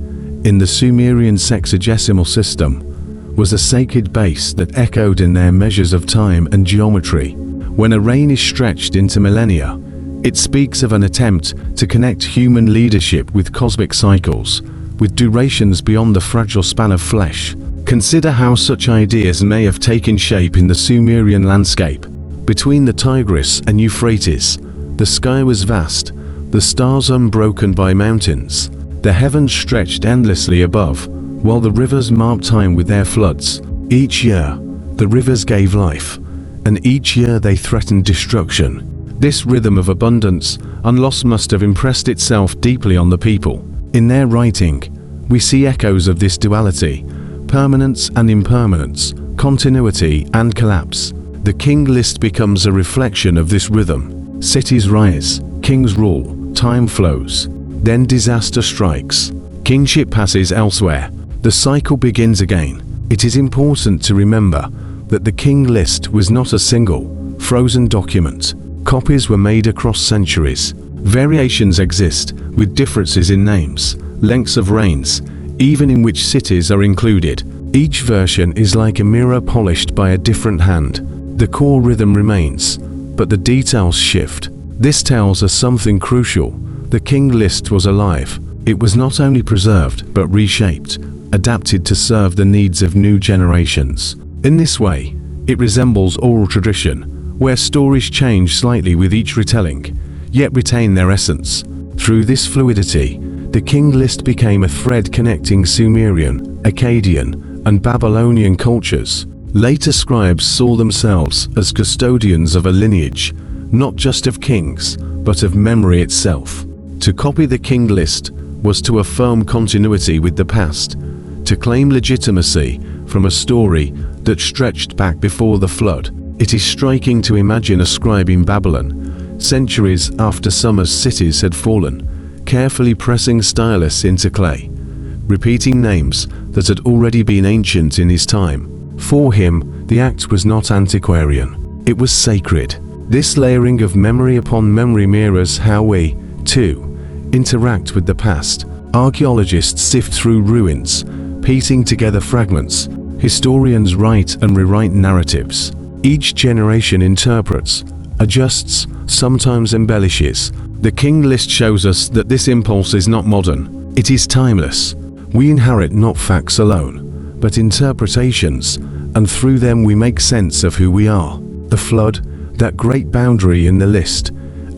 in the Sumerian sexagesimal system, was a sacred base that echoed in their measures of time and geometry. When a reign is stretched into millennia, it speaks of an attempt to connect human leadership with cosmic cycles, with durations beyond the fragile span of flesh. Consider how such ideas may have taken shape in the Sumerian landscape. Between the Tigris and Euphrates, the sky was vast, the stars unbroken by mountains. The heavens stretched endlessly above, while the rivers marked time with their floods. Each year, the rivers gave life, and each year they threatened destruction. This rhythm of abundance unlost must have impressed itself deeply on the people. In their writing, we see echoes of this duality, permanence and impermanence, continuity and collapse. The king list becomes a reflection of this rhythm. Cities rise, kings rule, time flows. Then disaster strikes. Kingship passes elsewhere. The cycle begins again. It is important to remember that the king list was not a single, frozen document. Copies were made across centuries. Variations exist, with differences in names, lengths of reigns, even in which cities are included. Each version is like a mirror polished by a different hand. The core rhythm remains, but the details shift. This tells us something crucial. The king list was alive. It was not only preserved, but reshaped, adapted to serve the needs of new generations. In this way, it resembles oral tradition, where stories change slightly with each retelling, yet retain their essence. Through this fluidity, the king list became a thread connecting Sumerian, Akkadian, and Babylonian cultures. Later scribes saw themselves as custodians of a lineage, not just of kings, but of memory itself. To copy the king list was to affirm continuity with the past, to claim legitimacy from a story that stretched back before the flood. It is striking to imagine a scribe in Babylon, centuries after Sumer's cities had fallen, carefully pressing stylus into clay, repeating names that had already been ancient in his time. For him, the act was not antiquarian, it was sacred. This layering of memory upon memory mirrors how we, too, interact with the past. Archaeologists sift through ruins, piecing together fragments. Historians write and rewrite narratives. Each generation interprets, adjusts, sometimes embellishes. The king list shows us that this impulse is not modern. It is timeless. We inherit not facts alone, but interpretations, and through them we make sense of who we are. The flood, that great boundary in the list,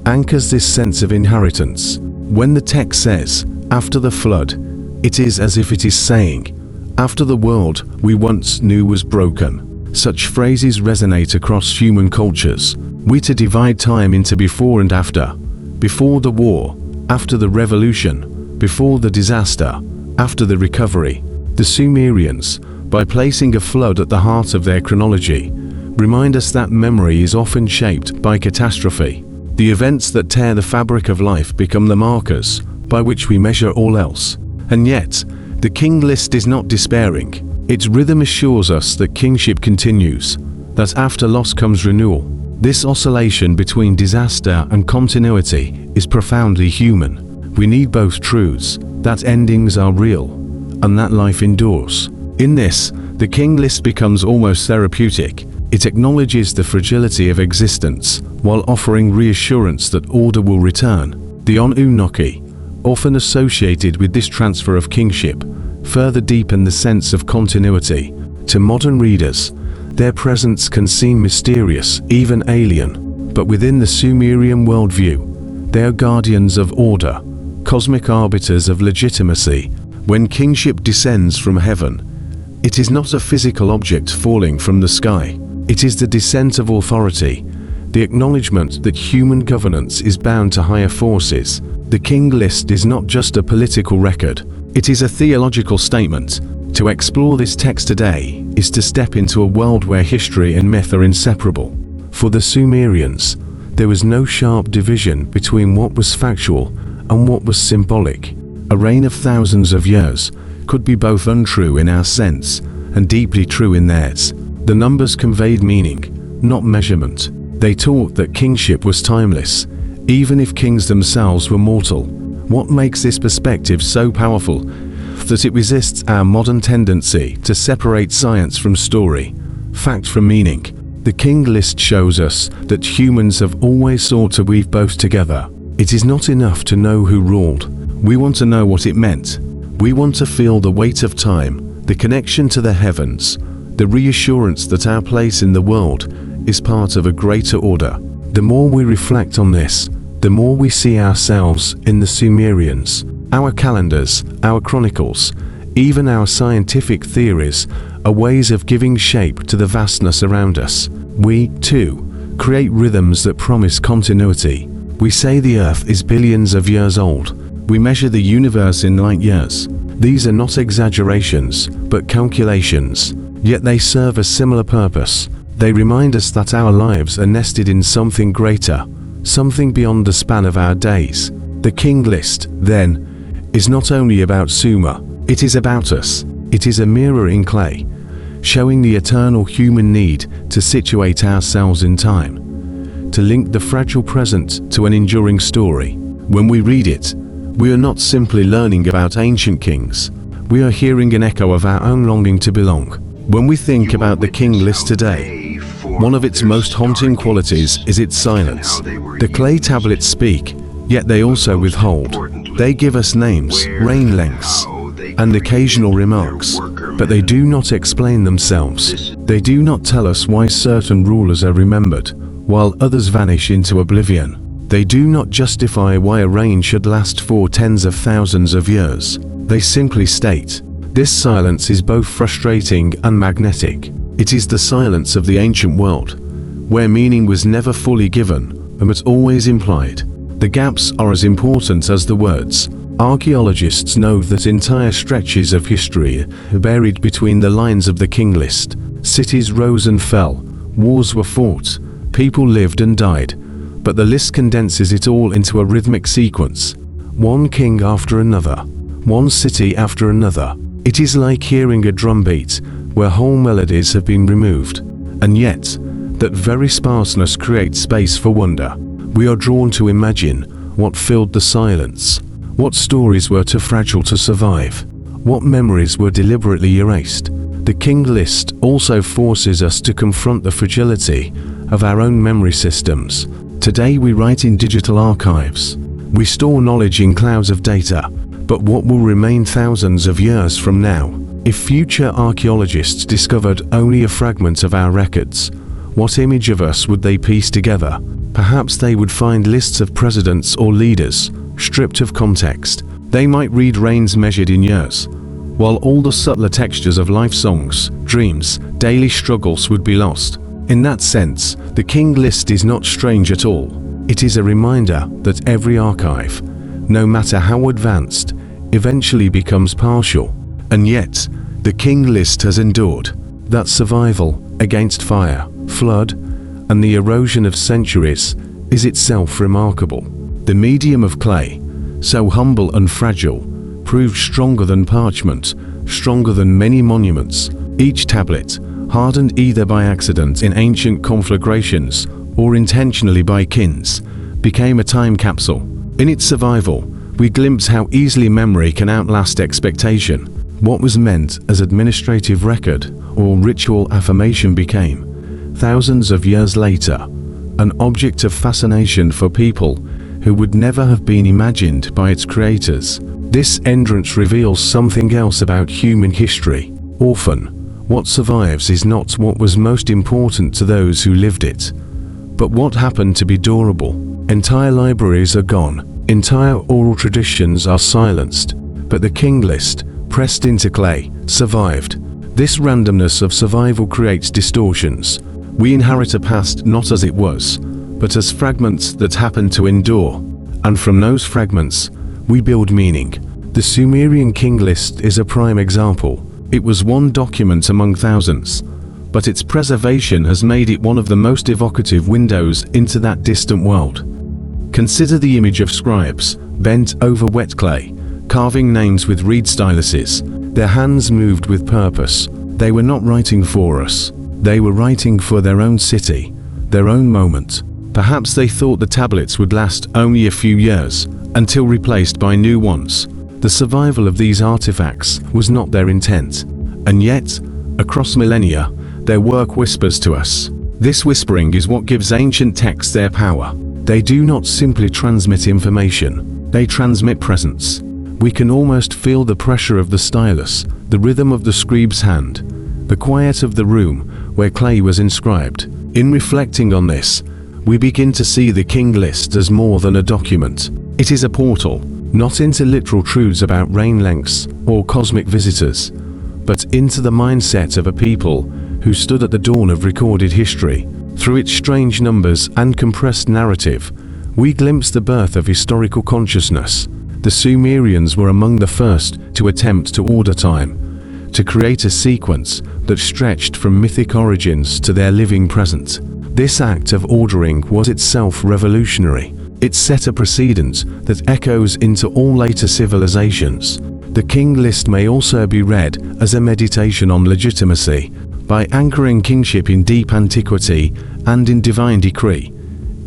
anchors this sense of inheritance. When the text says, "After the flood," it is as if it is saying, "After the world we once knew was broken." Such phrases resonate across human cultures. We to divide time into before and after. Before the war, after the revolution, before the disaster, after the recovery. The Sumerians, by placing a flood at the heart of their chronology, remind us that memory is often shaped by catastrophe. The events that tear the fabric of life become the markers by which we measure all else. And yet, the king list is not despairing. Its rhythm assures us that kingship continues, that after loss comes renewal. This oscillation between disaster and continuity is profoundly human. We need both truths, that endings are real, and that life endures. In this, the king list becomes almost therapeutic. It acknowledges the fragility of existence, while offering reassurance that order will return. The Anunnaki, often associated with this transfer of kingship, further deepen the sense of continuity. To modern readers, their presence can seem mysterious, even alien, but within the Sumerian worldview, they are guardians of order, cosmic arbiters of legitimacy. When kingship descends from heaven, it is not a physical object falling from the sky. It is the descent of authority, the acknowledgement that human governance is bound to higher forces. The king list is not just a political record, it is a theological statement. To explore this text today is to step into a world where history and myth are inseparable. For the Sumerians, there was no sharp division between what was factual and what was symbolic. A reign of thousands of years could be both untrue in our sense and deeply true in theirs. The numbers conveyed meaning, not measurement. They taught that kingship was timeless, even if kings themselves were mortal. What makes this perspective so powerful? That it resists our modern tendency to separate science from story, fact from meaning. The king list shows us that humans have always sought to weave both together. It is not enough to know who ruled. We want to know what it meant. We want to feel the weight of time, the connection to the heavens, the reassurance that our place in the world is part of a greater order. The more we reflect on this, the more we see ourselves in the Sumerians. Our calendars, our chronicles, even our scientific theories are ways of giving shape to the vastness around us. We, too, create rhythms that promise continuity. We say the Earth is billions of years old. We measure the universe in light years. These are not exaggerations, but calculations. Yet they serve a similar purpose. They remind us that our lives are nested in something greater, something beyond the span of our days. The King List, then, is not only about Sumer, it is about us. It is a mirror in clay, showing the eternal human need to situate ourselves in time, to link the fragile present to an enduring story. When we read it, we are not simply learning about ancient kings. We are hearing an echo of our own longing to belong. When we think about the King List today, one of its most haunting qualities is its silence. The clay tablets speak, yet they also withhold. They give us names, reign lengths, and occasional remarks, but they do not explain themselves. They do not tell us why certain rulers are remembered, while others vanish into oblivion. They do not justify why a reign should last for tens of thousands of years. They simply state. This silence is both frustrating and magnetic. It is the silence of the ancient world, where meaning was never fully given, but always implied. The gaps are as important as the words. Archaeologists know that entire stretches of history are buried between the lines of the King List. Cities rose and fell, wars were fought, people lived and died, but the list condenses it all into a rhythmic sequence. One king after another, one city after another. It is like hearing a drumbeat where whole melodies have been removed, and yet, that very sparseness creates space for wonder. We are drawn to imagine what filled the silence. What stories were too fragile to survive? What memories were deliberately erased? The King List also forces us to confront the fragility of our own memory systems. Today we write in digital archives. We store knowledge in clouds of data, but what will remain thousands of years from now? If future archaeologists discovered only a fragment of our records, what image of us would they piece together? Perhaps they would find lists of presidents or leaders, stripped of context. They might read reigns measured in years, while all the subtler textures of life songs, dreams, daily struggles would be lost. In that sense, the King List is not strange at all. It is a reminder that every archive, no matter how advanced, eventually becomes partial. And yet, the King List has endured. That survival against fire, flood, and the erosion of centuries is itself remarkable. The medium of clay, so humble and fragile, proved stronger than parchment, stronger than many monuments. Each tablet, hardened either by accident in ancient conflagrations or intentionally by kings, became a time capsule. In its survival, we glimpse how easily memory can outlast expectation. What was meant as administrative record or ritual affirmation became, thousands of years later, an object of fascination for people who would never have been imagined by its creators. This entrance reveals something else about human history. Often, what survives is not what was most important to those who lived it, but what happened to be durable. Entire libraries are gone, entire oral traditions are silenced, but the King List, pressed into clay, survived. This randomness of survival creates distortions. We inherit a past not as it was, but as fragments that happen to endure, and from those fragments, we build meaning. The Sumerian King List is a prime example. It was one document among thousands, but its preservation has made it one of the most evocative windows into that distant world. Consider the image of scribes, bent over wet clay, carving names with reed styluses. Their hands moved with purpose. They were not writing for us. They were writing for their own city, their own moment. Perhaps they thought the tablets would last only a few years, until replaced by new ones. The survival of these artifacts was not their intent. And yet, across millennia, their work whispers to us. This whispering is what gives ancient texts their power. They do not simply transmit information, they transmit presence. We can almost feel the pressure of the stylus, the rhythm of the scribe's hand, the quiet of the room where clay was inscribed. In reflecting on this, we begin to see the King List as more than a document. It is a portal, not into literal truths about reign lengths or cosmic visitors, but into the mindset of a people who stood at the dawn of recorded history. Through its strange numbers and compressed narrative, we glimpse the birth of historical consciousness. The Sumerians were among the first to attempt to order time, to create a sequence that stretched from mythic origins to their living present. This act of ordering was itself revolutionary. It set a precedent that echoes into all later civilizations. The king list may also be read as a meditation on legitimacy. By anchoring kingship in deep antiquity and in divine decree,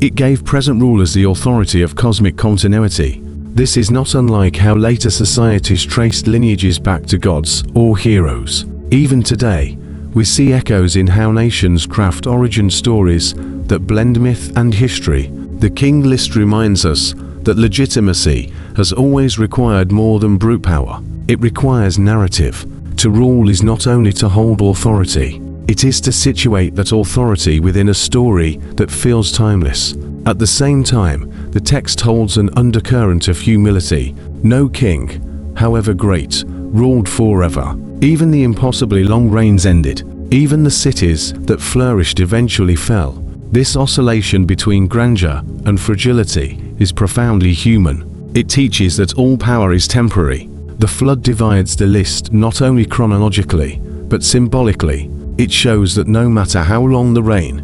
it gave present rulers the authority of cosmic continuity. This is not unlike how later societies traced lineages back to gods or heroes. Even today, we see echoes in how nations craft origin stories that blend myth and history. The king list reminds us that legitimacy has always required more than brute power. It requires narrative. To rule is not only to hold authority, it is to situate that authority within a story that feels timeless. At the same time, the text holds an undercurrent of humility. No king, however great, ruled forever. Even the impossibly long reigns ended. Even the cities that flourished eventually fell. This oscillation between grandeur and fragility is profoundly human. It teaches that all power is temporary. The flood divides the list not only chronologically, but symbolically. It shows that no matter how long the reign,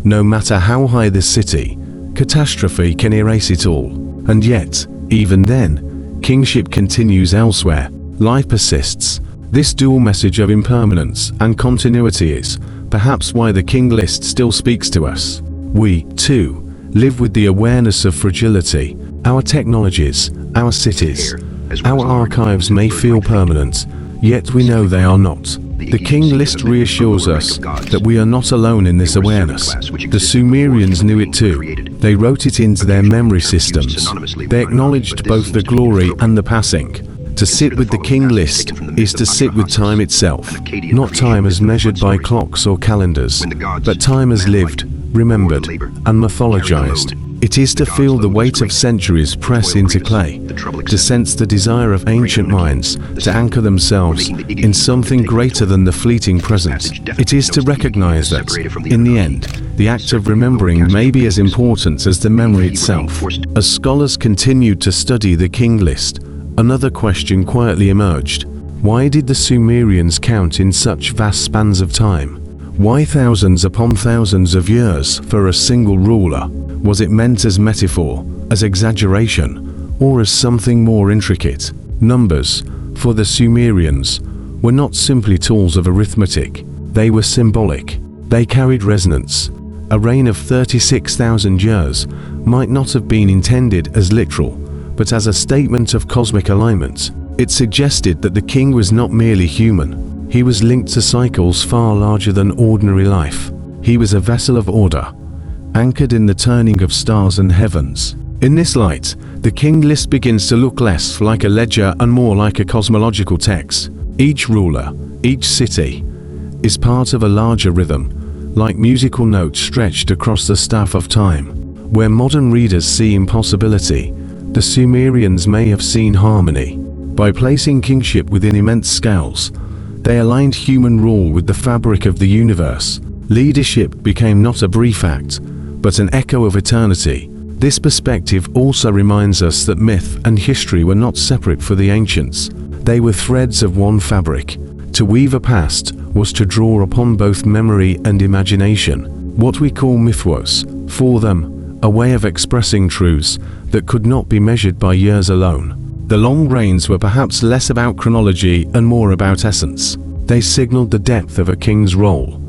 no matter how high the city, catastrophe can erase it all. And yet, even then, kingship continues elsewhere. Life persists. This dual message of impermanence and continuity is perhaps why the king list still speaks to us. We, too, live with the awareness of fragility. Our technologies, our cities, our archives may feel permanent, yet we know they are not. The king list reassures us that we are not alone in this awareness. The Sumerians knew it too. They wrote it into their memory systems. They acknowledged both the glory and the passing. To sit with the king list is to sit with time itself, not time as measured by clocks or calendars, but time as lived, remembered, and mythologized. It is to feel the weight of centuries press into clay, to sense the desire of ancient minds to anchor themselves in something greater than the fleeting present. It is to recognize that, in the end, the act of remembering may be as important as the memory itself. As scholars continued to study the king list, another question quietly emerged. Why did the Sumerians count in such vast spans of time? Why thousands upon thousands of years for a single ruler? Was it meant as metaphor, as exaggeration, or as something more intricate? Numbers, for the Sumerians, were not simply tools of arithmetic. They were symbolic. They carried resonance. A reign of 36,000 years might not have been intended as literal, but as a statement of cosmic alignment. It suggested that the king was not merely human. He was linked to cycles far larger than ordinary life. He was a vessel of order, anchored in the turning of stars and heavens. In this light, the king list begins to look less like a ledger and more like a cosmological text. Each ruler, each city, is part of a larger rhythm, like musical notes stretched across the staff of time. Where modern readers see impossibility, the Sumerians may have seen harmony. By placing kingship within immense scales, they aligned human rule with the fabric of the universe. Leadership became not a brief act, but an echo of eternity. This perspective also reminds us that myth and history were not separate for the ancients. They were threads of one fabric. To weave a past was to draw upon both memory and imagination. What we call myth was, for them, a way of expressing truths that could not be measured by years alone. The long reigns were perhaps less about chronology and more about essence. They signaled the depth of a king's role,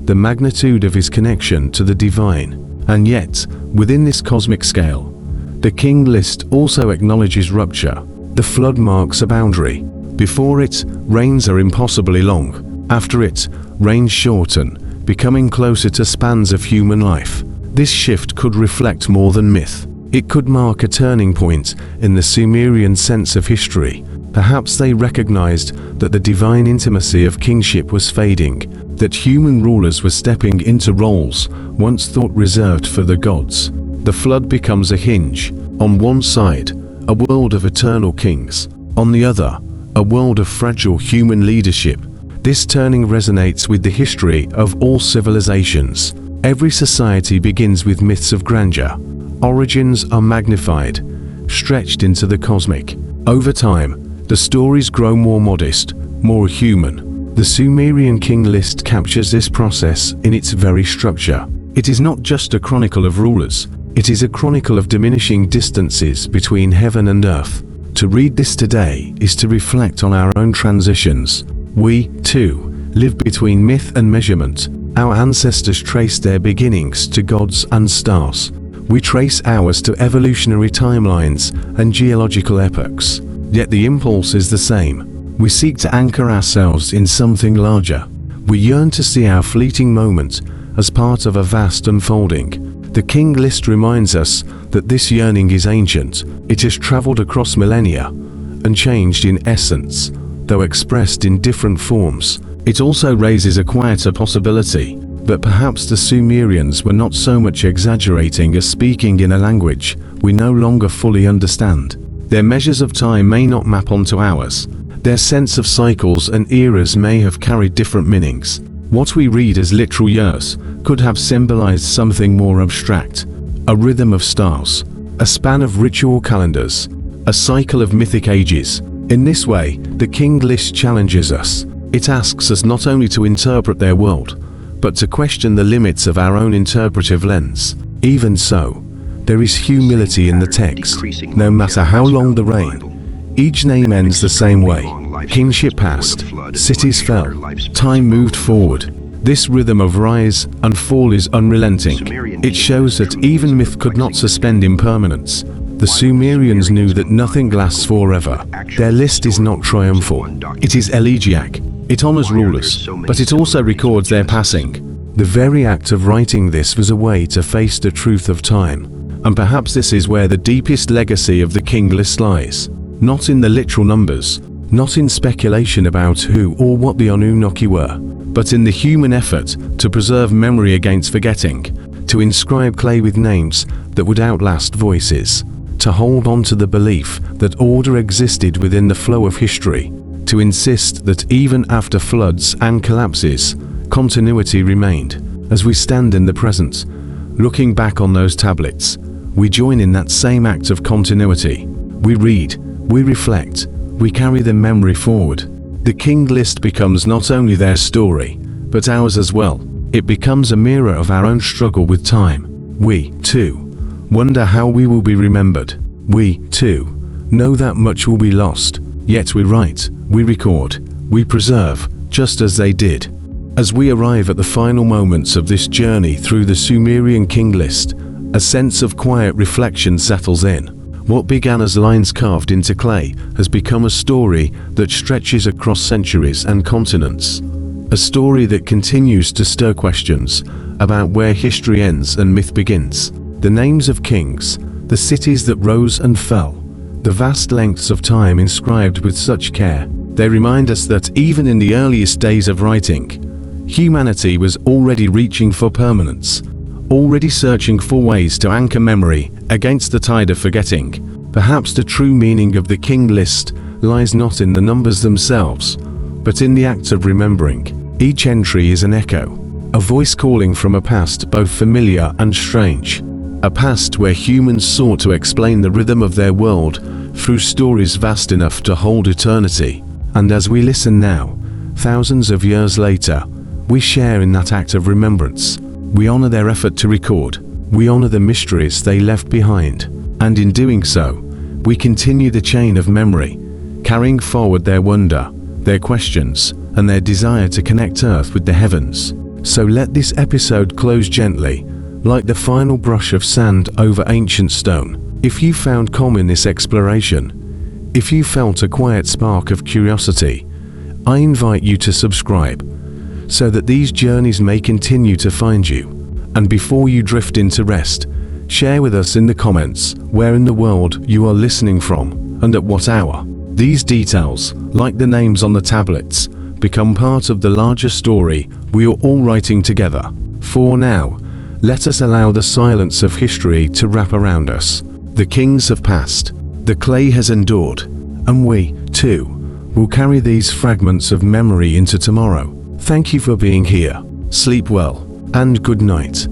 the magnitude of his connection to the divine. And yet, within this cosmic scale, the king list also acknowledges rupture. The flood marks a boundary. Before it, reigns are impossibly long. After it, reigns shorten, becoming closer to spans of human life. This shift could reflect more than myth. It could mark a turning point in the Sumerian sense of history. Perhaps they recognized that the divine intimacy of kingship was fading, that human rulers were stepping into roles once thought reserved for the gods. The flood becomes a hinge. On one side, a world of eternal kings. On the other, a world of fragile human leadership. This turning resonates with the history of all civilizations. Every society begins with myths of grandeur, Origins are magnified, stretched into the cosmic. Over time, the stories grow more modest, more human. The Sumerian king list captures this process in its very structure. It is not just a chronicle of rulers, it is a chronicle of diminishing distances between heaven and earth. To read this today is to reflect on our own transitions. We, too, live between myth and measurement. Our ancestors traced their beginnings to gods and stars. We trace ours to evolutionary timelines and geological epochs. Yet the impulse is the same. We seek to anchor ourselves in something larger. We yearn to see our fleeting moment as part of a vast unfolding. The king list reminds us that this yearning is ancient. It has traveled across millennia and changed in essence, though expressed in different forms. It also raises a quieter possibility, but perhaps the Sumerians were not so much exaggerating as speaking in a language we no longer fully understand. Their measures of time may not map onto ours. Their sense of cycles and eras may have carried different meanings. What we read as literal years could have symbolized something more abstract, a rhythm of stars, a span of ritual calendars, a cycle of mythic ages. In this way, the king list challenges us. It asks us not only to interpret their world, but to question the limits of our own interpretive lens. Even so, there is humility in the text. No matter how long the reign, each name ends the same way. Kingship passed, cities fell, time moved forward. This rhythm of rise and fall is unrelenting. It shows that even myth could not suspend impermanence. The Sumerians knew that nothing lasts forever. Their list is not triumphal. It is elegiac. It honors rulers, but it also records their passing. The very act of writing this was a way to face the truth of time. And perhaps this is where the deepest legacy of the king list lies. Not in the literal numbers, not in speculation about who or what the Anunnaki were, but in the human effort to preserve memory against forgetting, to inscribe clay with names that would outlast voices, to hold on to the belief that order existed within the flow of history, to insist that even after floods and collapses, continuity remained. As we stand in the present, looking back on those tablets, we join in that same act of continuity. We read, we reflect, we carry the memory forward. The king list becomes not only their story, but ours as well. It becomes a mirror of our own struggle with time. We, too, wonder how we will be remembered. We, too, know that much will be lost. Yet we write, we record, we preserve, just as they did. As we arrive at the final moments of this journey through the Sumerian king list, a sense of quiet reflection settles in. What began as lines carved into clay has become a story that stretches across centuries and continents. A story that continues to stir questions about where history ends and myth begins. The names of kings, the cities that rose and fell, the vast lengths of time inscribed with such care. They remind us that even in the earliest days of writing, humanity was already reaching for permanence, already searching for ways to anchor memory against the tide of forgetting. Perhaps the true meaning of the king list lies not in the numbers themselves, but in the act of remembering. Each entry is an echo, a voice calling from a past both familiar and strange, a past where humans sought to explain the rhythm of their world through stories vast enough to hold eternity. And as we listen now, thousands of years later, we share in that act of remembrance. We honor their effort to record. We honor the mysteries they left behind. And in doing so, we continue the chain of memory, carrying forward their wonder, their questions, and their desire to connect Earth with the heavens. So let this episode close gently, like the final brush of sand over ancient stone. If you found calm in this exploration, if you felt a quiet spark of curiosity, I invite you to subscribe, so that these journeys may continue to find you. And before you drift into rest, share with us in the comments where in the world you are listening from, and at what hour. These details, like the names on the tablets, become part of the larger story we are all writing together. For now, let us allow the silence of history to wrap around us. The kings have passed, the clay has endured, and we, too, will carry these fragments of memory into tomorrow. Thank you for being here. Sleep well, and good night.